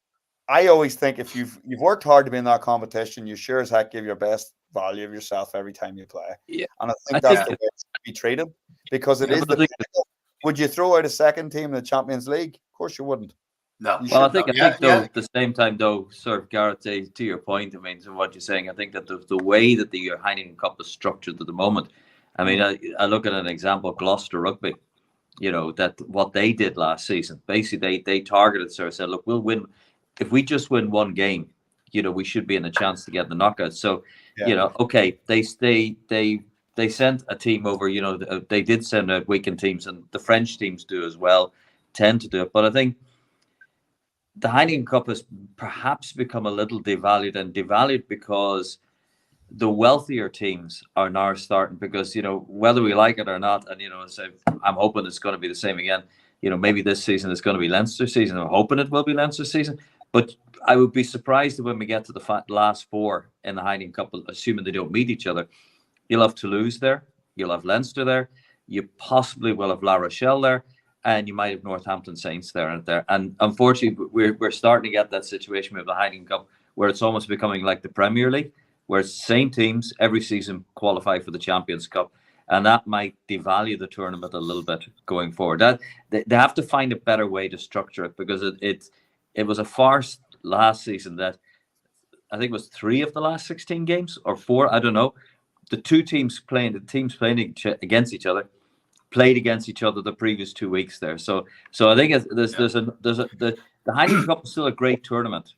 I always think if you've worked hard to be in that competition, you sure as heck give your best value of yourself every time you play. Yeah. And I think that's the way it should be treated, because it is the pinnacle. Would you throw out a second team in the Champions League? Of course you wouldn't. No. Well, I think though, at the same time, though, sort of Gareth, to your point, I mean, to what you're saying, I think that the way that the Heineken Cup is structured at the moment, I mean, I look at an example, Gloucester Rugby, you know, that what they did last season, basically they targeted, sort of said, look, we'll win. If we just win one game, you know, we should be in a chance to get the knockout. So, you know, okay, they sent a team over, you know, they did send out weekend teams, and the French teams do as well, tend to do it. But I think the Heineken Cup has perhaps become a little devalued because the wealthier teams are now starting, because, you know, whether we like it or not, and, you know, so I'm hoping it's going to be the same again. You know, maybe this season is going to be Leinster season. I'm hoping it will be Leinster season. But I would be surprised when we get to the last four in the Heineken Cup, assuming they don't meet each other. You'll have Toulouse there. You'll have Leinster there. You possibly will have La Rochelle there. And you might have Northampton Saints there. And unfortunately, we're starting to get that situation with the Heineken Cup where it's almost becoming like the Premier League, where it's the same teams every season qualify for the Champions Cup. And that might devalue the tournament a little bit going forward. That they have to find a better way to structure it, because it was a farce last season that I think it was 3 of the last 16 games or 4, I don't know. The teams playing against each other played against each other the previous 2 weeks there. So I think the Heineken Cup is still a great tournament,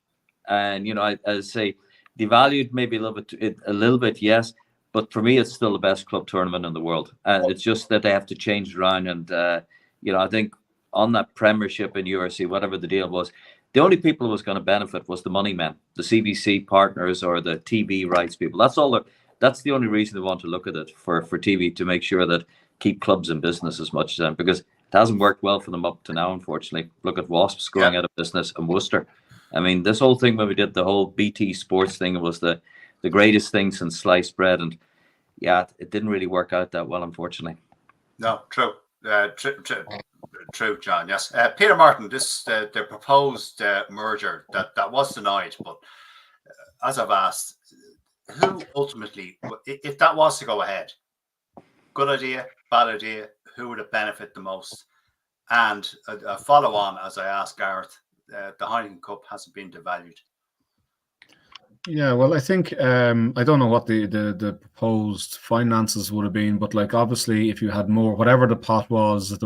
and, you know, I say devalued maybe a little bit, yes, but for me it's still the best club tournament in the world. And it's just that they have to change it around, and you know, I think on that Premiership in URC, whatever the deal was, the only people who was going to benefit was the money men, the CBC partners or the TV rights people. That's the only reason they want to look at it for TV, to make sure that keep clubs in business as much as them, because it hasn't worked well for them up to now, unfortunately. Look at Wasps going out of business and Worcester. I mean, this whole thing when we did the whole BT Sports thing, it was the greatest thing since sliced bread, and it didn't really work out that well, unfortunately. No, true. True, John. Yes, Peter Martin. The proposed merger that was denied, but as I've asked, who ultimately, if that was to go ahead, good idea, bad idea, who would it benefit the most? And a follow on, as I asked Gareth, the Heineken Cup hasn't been devalued. Yeah, well, I think I don't know what the proposed finances would have been, but like obviously, if you had more, whatever the pot was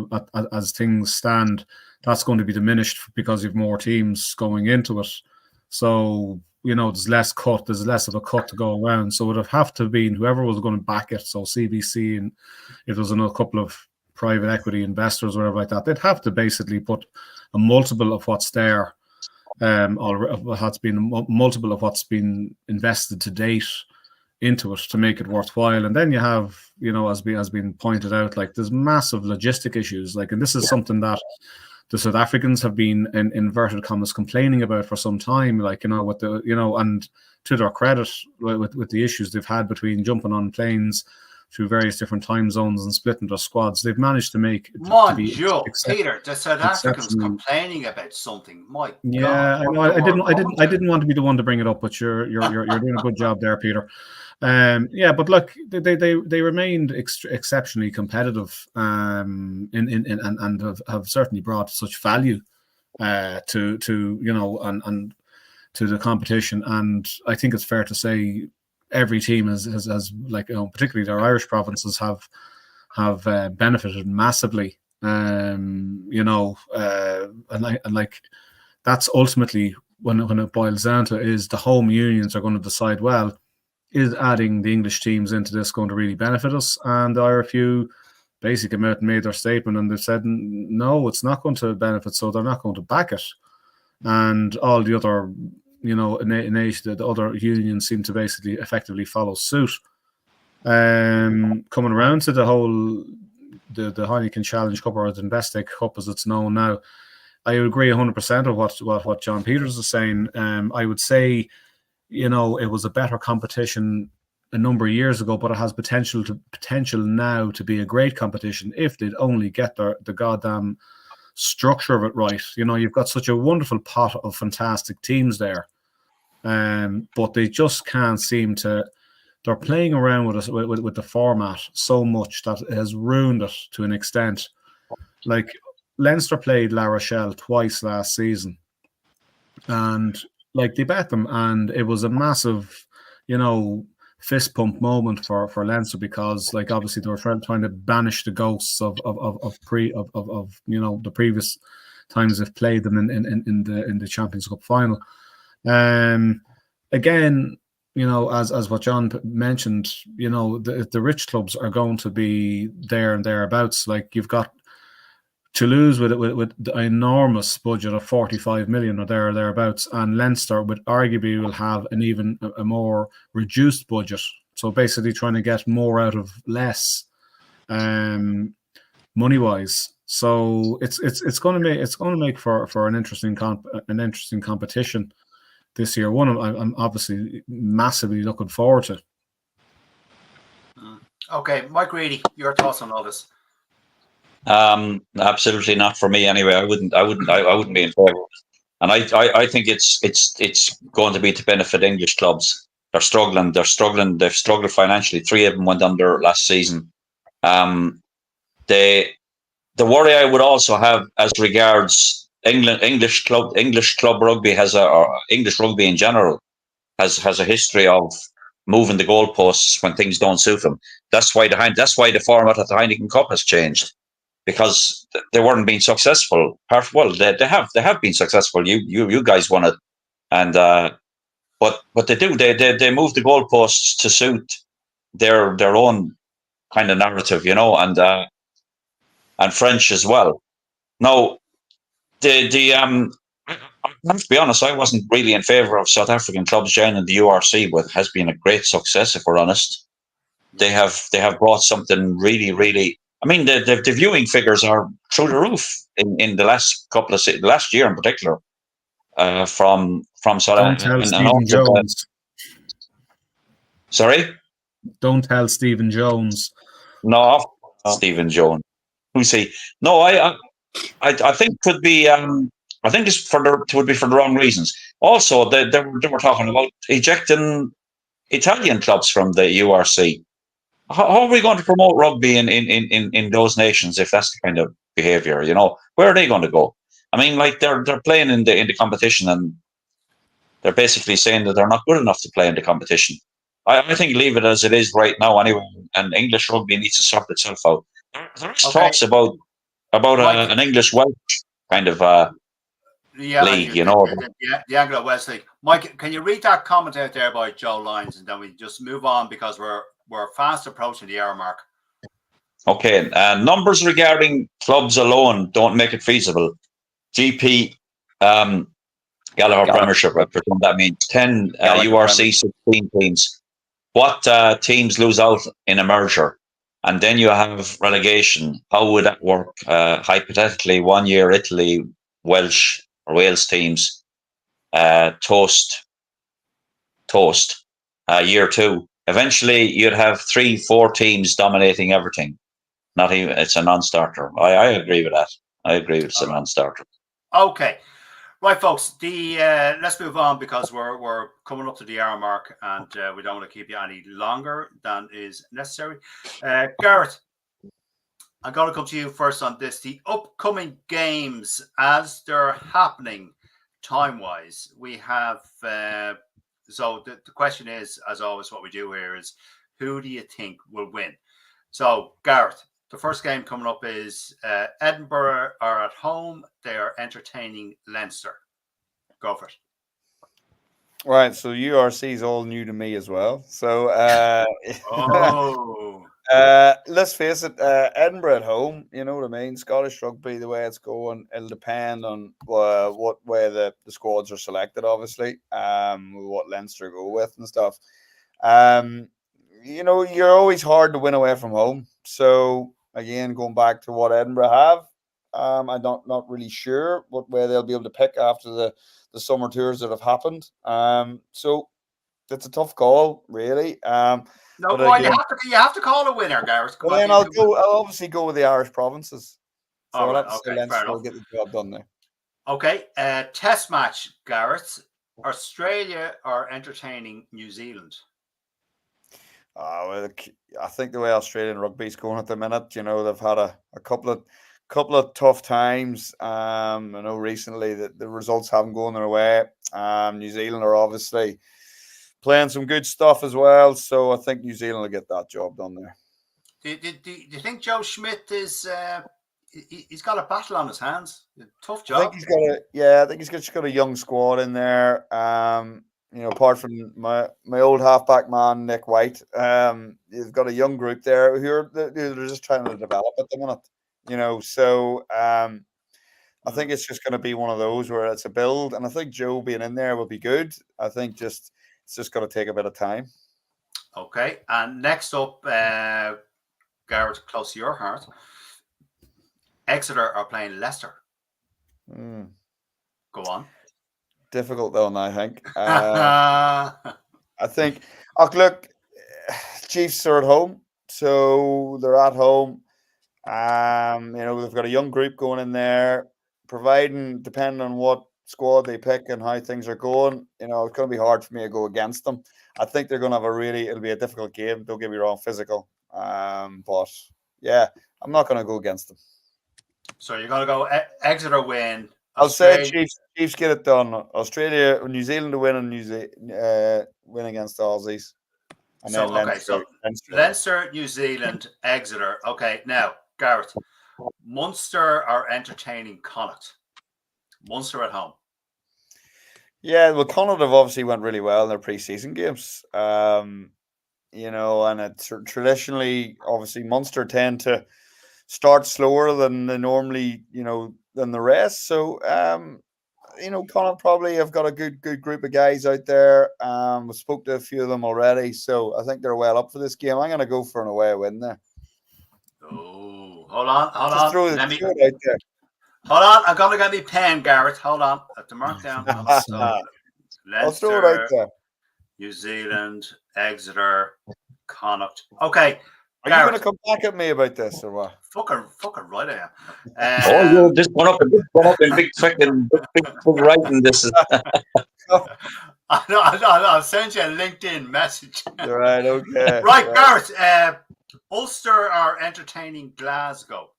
as things stand, that's going to be diminished because you've more teams going into it. So, you know, there's less of a cut to go around. So it would have to been whoever was going to back it. So CBC, and if there was a couple of private equity investors or whatever like that, they'd have to basically put a multiple of what's there. Or has been a multiple of what's been invested to date into it to make it worthwhile. And then you have, you know, as been pointed out, like there's massive logistic issues. Like, and this is something that the South Africans have been, in inverted commas, complaining about for some time. Like, you know, with the, you know, and to their credit, with the issues they've had between jumping on planes through various different time zones and splitting their squads, they've managed to make Peter, the South Africans complaining about something. My God, I didn't want to be the one to bring it up, but you're doing a good job there, Peter. But look, they remained exceptionally competitive, and have certainly brought such value to you know, and to the competition. And I think it's fair to say every team has like, you know, particularly their Irish provinces have benefited massively And like that's ultimately when it boils down to it, is the home unions are going to decide, well, is adding the English teams into this going to really benefit us? And the RFU basically came out and made their statement, and they've said no, it's not going to benefit, so they're not going to back it. And all the other, the other unions seem to basically effectively follow suit. Coming around to the whole the Heineken Challenge Cup, or the Investec Cup as it's known now, I agree 100% of what John Peters is saying. I would say, it was a better competition a number of years ago, but it has potential now to be a great competition if they'd only get the goddamn structure of it right. You've got such a wonderful pot of fantastic teams there, but they just can't seem to. They're playing around with the format so much that it has ruined it to an extent. Like Leinster played La Rochelle twice last season, and like they bet them, and it was a massive, fist pump moment for Leinster, because like obviously they were trying to banish the ghosts of the previous times they've played them in the Champions Cup final. Again, as what John mentioned, the rich clubs are going to be there and thereabouts. Like you've got Toulouse with the enormous budget of 45 million or thereabouts, and Leinster would arguably will have an even a more reduced budget. So basically, trying to get more out of less, money wise. So it's going to make for an interesting competition this year. One I'm obviously massively looking forward to. Okay, Mike Reedy, your thoughts on all this? Absolutely not for me anyway. I wouldn't be in favour. And I think it's going to be to benefit English clubs. They're struggling. They've struggled financially. 3 of them went under last season. The worry I would also have as regards English club rugby English rugby in general has a history of moving the goalposts when things don't suit them. That's why the format of the Heineken Cup has changed, because they weren't being successful. Well, they have been successful. You guys won it, and but they move the goalposts to suit their own kind of narrative, and French as well. Now, I have to be honest, I wasn't really in favour of South African clubs joining the URC, but it has been a great success, if we're honest. They have brought something really, really. I mean, the viewing figures are through the roof in the last last year in particular, from South Don't tell Stephen Jones. Sorry? Don't tell Stephen Jones. No, Stephen Jones. We see. No, I think could be. I think it's would be for the wrong reasons. Also, they were talking about ejecting Italian clubs from the URC. How are we going to promote rugby in those nations if that's the kind of behaviour? Where are they going to go? I mean, like they're playing in the competition, and they're basically saying that they're not good enough to play in the competition. I think leave it as it is right now anyway, and English rugby needs to sort itself out. There's talks about an English Welsh kind of league, the Anglo Welsh League. Mike, can you read that comment out there by Joe Lyons, and then we just move on, because we're fast approaching the hour mark. Okay, numbers regarding clubs alone don't make it feasible. GP Gallagher Premiership, I presume that means 10 URC 16 teams. What teams lose out in a merger? And then you have relegation. How would that work? Hypothetically, 1 year Italy, Welsh or Wales teams toast. Year 2. Eventually, you'd have 3-4 teams dominating everything. Not even it's a non-starter. I agree with that. I agree it's a non-starter. Okay, right, folks. Let's move on, because we're coming up to the hour mark, and we don't want to keep you any longer than is necessary. Gareth, I'm going to come to you first on this. The upcoming games, as they're happening, time-wise, we have. So the question is, as always, what we do here is, who do you think will win? So, Gareth, The first game coming up is Edinburgh are at home. They are entertaining Leinster. Go for it. Right, so URC is all new to me as well. So Oh, let's face it, Edinburgh at home, you know what I mean? Scottish rugby, the way it's going, it'll depend on what way the squads are selected, obviously, what Leinster go with and stuff. You know, you're always hard to win away from home. So, again, going back to what Edinburgh have, I'm not really sure what way they'll be able to pick after the summer tours that have happened. So, it's a tough call, really. no, But well, again, you have to call a winner, Gareth. Come well, on, then I'll obviously go with the Irish provinces. So all I'll right, have to say okay, fair Leinster will enough. get the job done there. Okay, test match, Gareth. Australia are entertaining New Zealand. Well, I think the way Australian rugby's going at the minute, you know, they've had a couple of tough times. I know recently that the results haven't gone their way. New Zealand are obviously playing some good stuff as well, so I think New Zealand will get that job done there. Do you think Joe Schmidt is? He's got a battle on his hands. Tough I job. think I think he's just got a young squad in there. You know, apart from my old halfback man Nick White, he's got a young group there they're just trying to develop at the minute. You know, so I think it's just going to be one of those where it's a build, and I think Joe being in there will be good. I think it's just going to take a bit of time. Okay, and next up, Garrett, close to your heart, Exeter are playing Leicester. Go on. Difficult though, I think. I think. Oh, look, Chiefs are at home, so they're at home. You know, they've got a young group going in there, depending on what squad they pick and how things are going, you know, it's going to be hard for me to go against them. I think they're going to have it'll be a difficult game. Don't get me wrong, physical. But yeah, I'm not going to go against them. So you're going to go Exeter win. I'll say Chiefs get it done. Australia, New Zealand to win, and win against the Aussies. And so then okay, Leinster, New Zealand, Exeter. Okay, now Gareth, Munster are entertaining Connacht. Munster at home. Yeah, well, Connacht have obviously went really well in their pre-season games. You know, and it's traditionally, obviously, Munster tend to start slower than they normally, you know, than the rest. So, you know, Connacht probably have got a good group of guys out there. We spoke to a few of them already, so I think they're well up for this game. I'm going to go for an away win there. Oh, hold on. Just throw it out there. Hold on, I'm going to get me pen, Gareth. Hold on. I have to mark down. I'll throw it out there. New Zealand, Exeter, Connacht. Okay. Are you going to come back at me about this or what? Fucking right I am. You just one up in big freaking big writing. This is. I'll send you a LinkedIn message. Right. Okay. Right, Gareth. Ulster are entertaining Glasgow.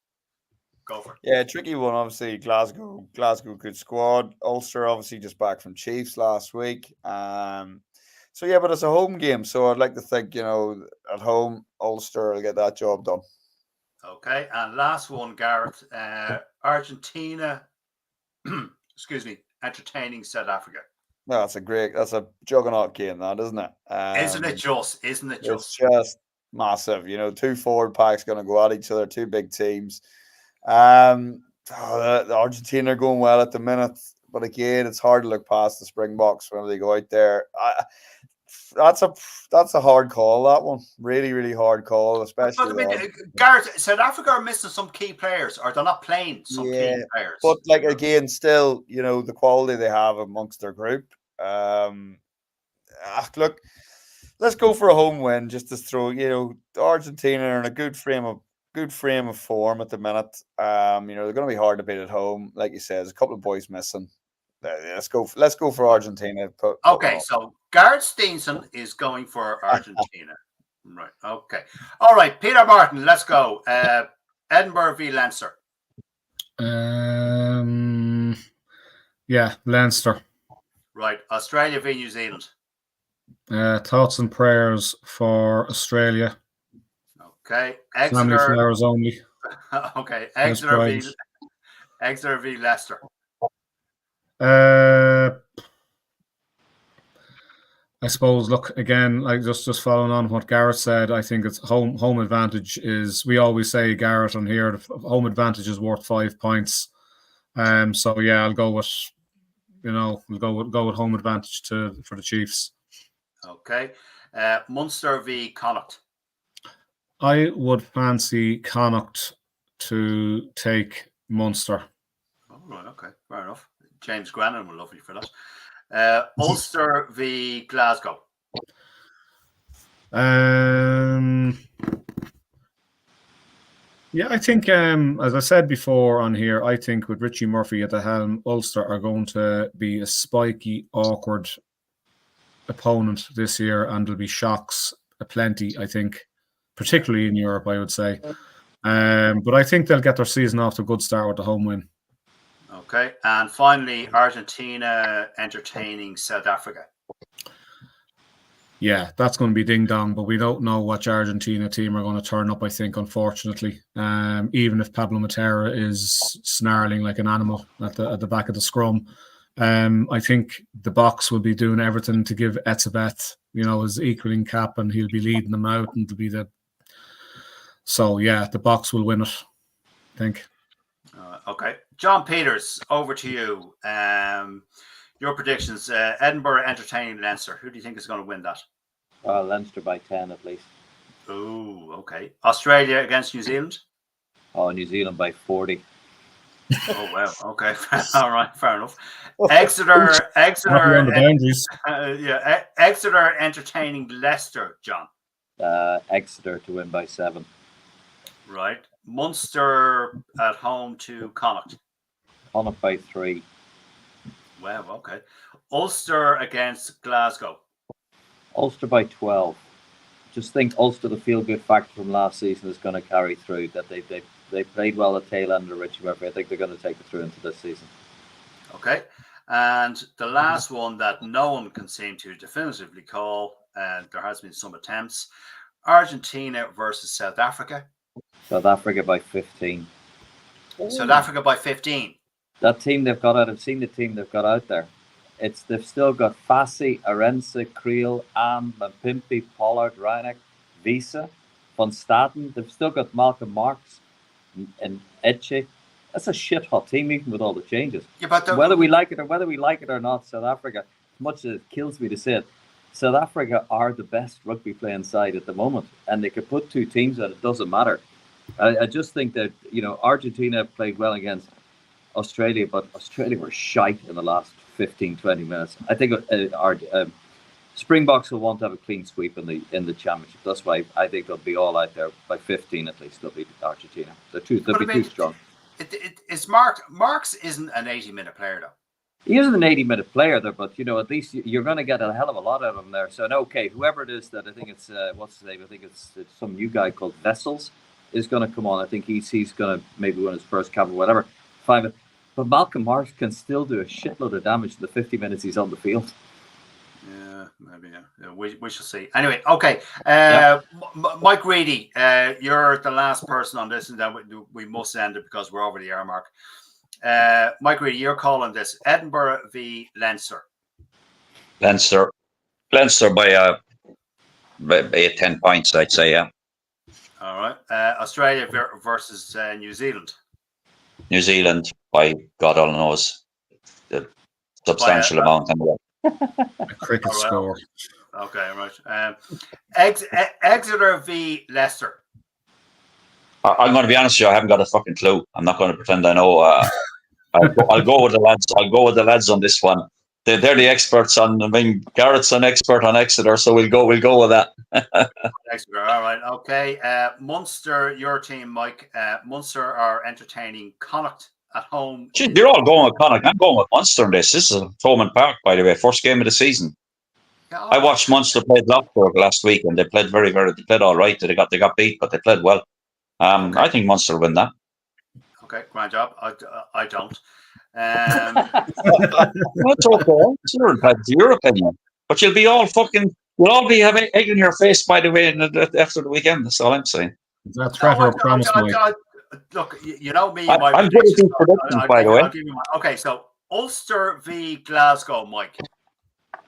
Go for it. Yeah, tricky one. Obviously, Glasgow, good squad. Ulster obviously just back from Chiefs last week. So yeah, but it's a home game, so I'd like to think, you know, at home Ulster will get that job done. Okay, and last one, Gareth. Argentina, excuse me, entertaining South Africa. No, that's a juggernaut game, that isn't it? Isn't it just? It's just massive. You know, two forward packs going to go at each other, two big teams. The Argentina are going well at the minute, but again, it's hard to look past the Springboks when they go out there. That's a hard call. That one, really hard call, especially. But, I mean, Gareth, South Africa are missing some key players, or they're not playing some key players. But like again, still, you know, the quality they have amongst their group. Look, let's go for a home win just to throw. You know, Argentina are in a good frame of form at the minute. You know, they're going to be hard to beat at home, like you said. There's a couple of boys missing. Let's go for Argentina. Okay, so Gareth Steenson is going for Argentina. Right. Okay. All right, Peter Martin. Let's go. Edinburgh v Leinster. Yeah, Leinster. Right. Australia v New Zealand. Thoughts and prayers for Australia. Okay. Family Exeter. flowers only. Okay. That's right. Exeter v Leicester. I suppose, look, again, like just following on what Gareth said, I think it's home advantage is, we always say, Gareth, on here, the home advantage is worth 5 points. So yeah, I'll go with, we'll go with home advantage for the Chiefs. Okay. Munster v Connacht. I would fancy Connacht to take Munster. Oh, right, okay, fair enough. James Grannon will love you for that. Ulster v Glasgow. Yeah, I think, as I said before on here, I think with Richie Murphy at the helm, Ulster are going to be a spiky, awkward opponent this year, and there'll be shocks aplenty, I think, particularly in Europe, I would say. But I think they'll get their season off to a good start with the home win. Okay, and finally, Argentina entertaining South Africa. Yeah, that's going to be ding dong, but we don't know which Argentina team are going to turn up, I think, unfortunately. Even if Pablo Matera is snarling like an animal at the back of the scrum, I think the box will be doing everything to give Etzebeth, his equaling cap, and he'll be leading them out, and it'll be so yeah, the box will win it, I think. Okay, John Peters, over to you. Your predictions: Edinburgh entertaining Leinster. Who do you think is going to win that? Leinster by 10 at least. Oh, okay. Australia against New Zealand. Oh, New Zealand by 40. Oh wow. Okay. All right. Fair enough. Exeter. On the boundaries. Exeter entertaining Leicester. John. Exeter to win by 7. Right. Munster at home to Connacht. Connacht by 3. Wow. Okay. Ulster against Glasgow. Ulster by 12. Just think Ulster, the feel-good factor from last season is going to carry through. That they played well at tail end of Richie Murphy. I think they're going to take it through into this season. Okay. And the last one that no one can seem to definitively call, and there has been some attempts, Argentina versus South Africa. South Africa by 15. South Africa by 15. That team they've got out, I've seen the team they've got out there. They've still got Fassi, Arense, Creel, Am, Pimpy, Pollard, Reineck, Visa, Van Staten. They've still got Malcolm Marks and Etche. That's a shit hot team, even with all the changes. Yeah, but whether we like it or not, South Africa, as much as it kills me to say it, South Africa are the best rugby playing side at the moment, and they could put two teams out. It doesn't matter. I just think that Argentina played well against Australia, but Australia were shite in the last 15-20 minutes. I think our Springboks will want to have a clean sweep in the championship. That's why I think they'll be all out there by 15 at least. They'll beat Argentina. They'll be too strong. It's Marks isn't an 80-minute player though. He isn't an 80-minute player there, but at least you're going to get a hell of a lot out of him there. So okay, whoever it is that I think it's what's his name? I think it's some new guy called Vessels is going to come on. I think he's going to maybe win his first cap or whatever. But Malcolm Marks can still do a shitload of damage in the 50 minutes he's on the field. Yeah, maybe. Yeah. We shall see. Anyway, okay. Mike Reedy, you're the last person on this, and then we must end it because we're over the hour mark. Mike Reedy, you're calling this Edinburgh v Leinster. Leinster by 10 points, I'd say. Yeah. All right. Australia versus New Zealand. New Zealand, by God all knows, the substantial amount. Anyway. A cricket score. Okay, right. Exeter v Leicester. I'm going to be honest with you, I haven't got a fucking clue. I'm not going to pretend I know. I'll go with the lads. I'll go with the lads on this one. They're the experts on. I mean, Garrett's an expert on Exeter, so we'll go with that. Exeter, all right, okay. Munster, your team, Mike. Munster are entertaining Connacht at home. Gee, you're all going with Connacht. I'm going with Munster in this. This is Thomond Park, by the way, first game of the season. Yeah, I watched Munster play Loughborough last week, and they played very, very. They played all right. They got beat, but they played well. Okay. I think Munster will win that. Okay, grand job. I don't. That's okay. It's your opinion. But you'll all be having egg in your face, by the way, after the weekend. That's all I'm saying. Is that threat or promise, Mike? Look, you know me. I'm good at these predictions, by the way. I'll give you okay, so Ulster v Glasgow, Mike.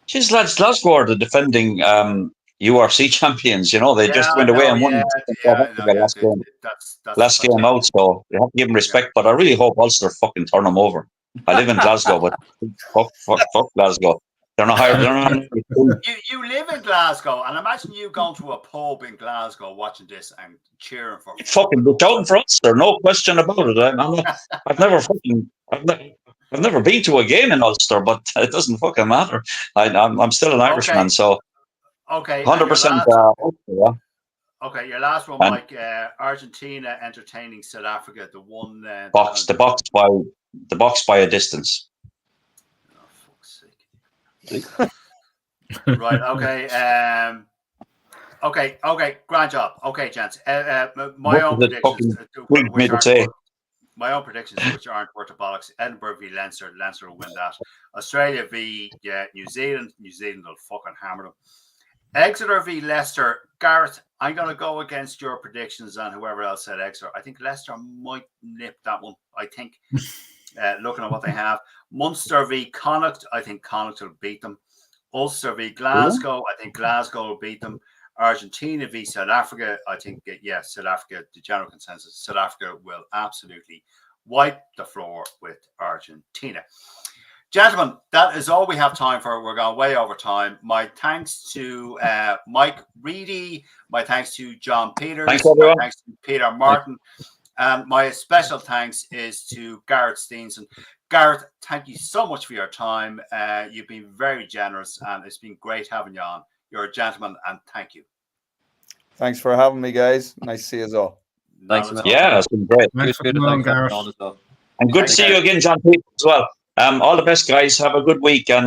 Jeez, lads, Glasgow are the defending URC champions. You know, they just went away and won last game out, so you have to give them respect. But I really hope Ulster fucking turn them over. I live in Glasgow, but fuck Glasgow. They're not higher. You live in Glasgow, and imagine you going to a pub in Glasgow watching this and cheering for fucking be shouting for Ulster, no question about it. I've never been to a game in Ulster, but it doesn't fucking matter. I'm still an Irishman, so okay, 100%. Okay, your last one, Mike. Argentina entertaining South Africa. The box by a distance. Oh, fuck's sake. Right. Okay. Okay. Grand job. Okay, gents. My own predictions. My own predictions, which aren't worth the bollocks. Edinburgh v Leinster. Leinster will win that. Australia v New Zealand. New Zealand will fucking hammer them. Exeter v Leicester. Gareth, I'm going to go against your predictions and whoever else said Exeter. I think Leicester might nip that one. I think, looking at what they have. Munster v Connacht. I think Connacht will beat them. Ulster v Glasgow. I think Glasgow will beat them. Argentina v South Africa. I think, South Africa, the general consensus, South Africa will absolutely wipe the floor with Argentina. Gentlemen, that is all we have time for. We're going way over time. My thanks to Mike Reedy. My thanks to John Peters. My thanks to Peter Martin. And my special thanks is to Gareth Steenson. Gareth, thank you so much for your time. You've been very generous, and it's been great having you on. You're a gentleman, and thank you. Thanks for having me, guys. Nice to see you all. Thanks, man. Yeah, it's been great. Thanks for coming on, Gareth. And good to see you again, John Peters, as well. All the best, guys. Have a good week. And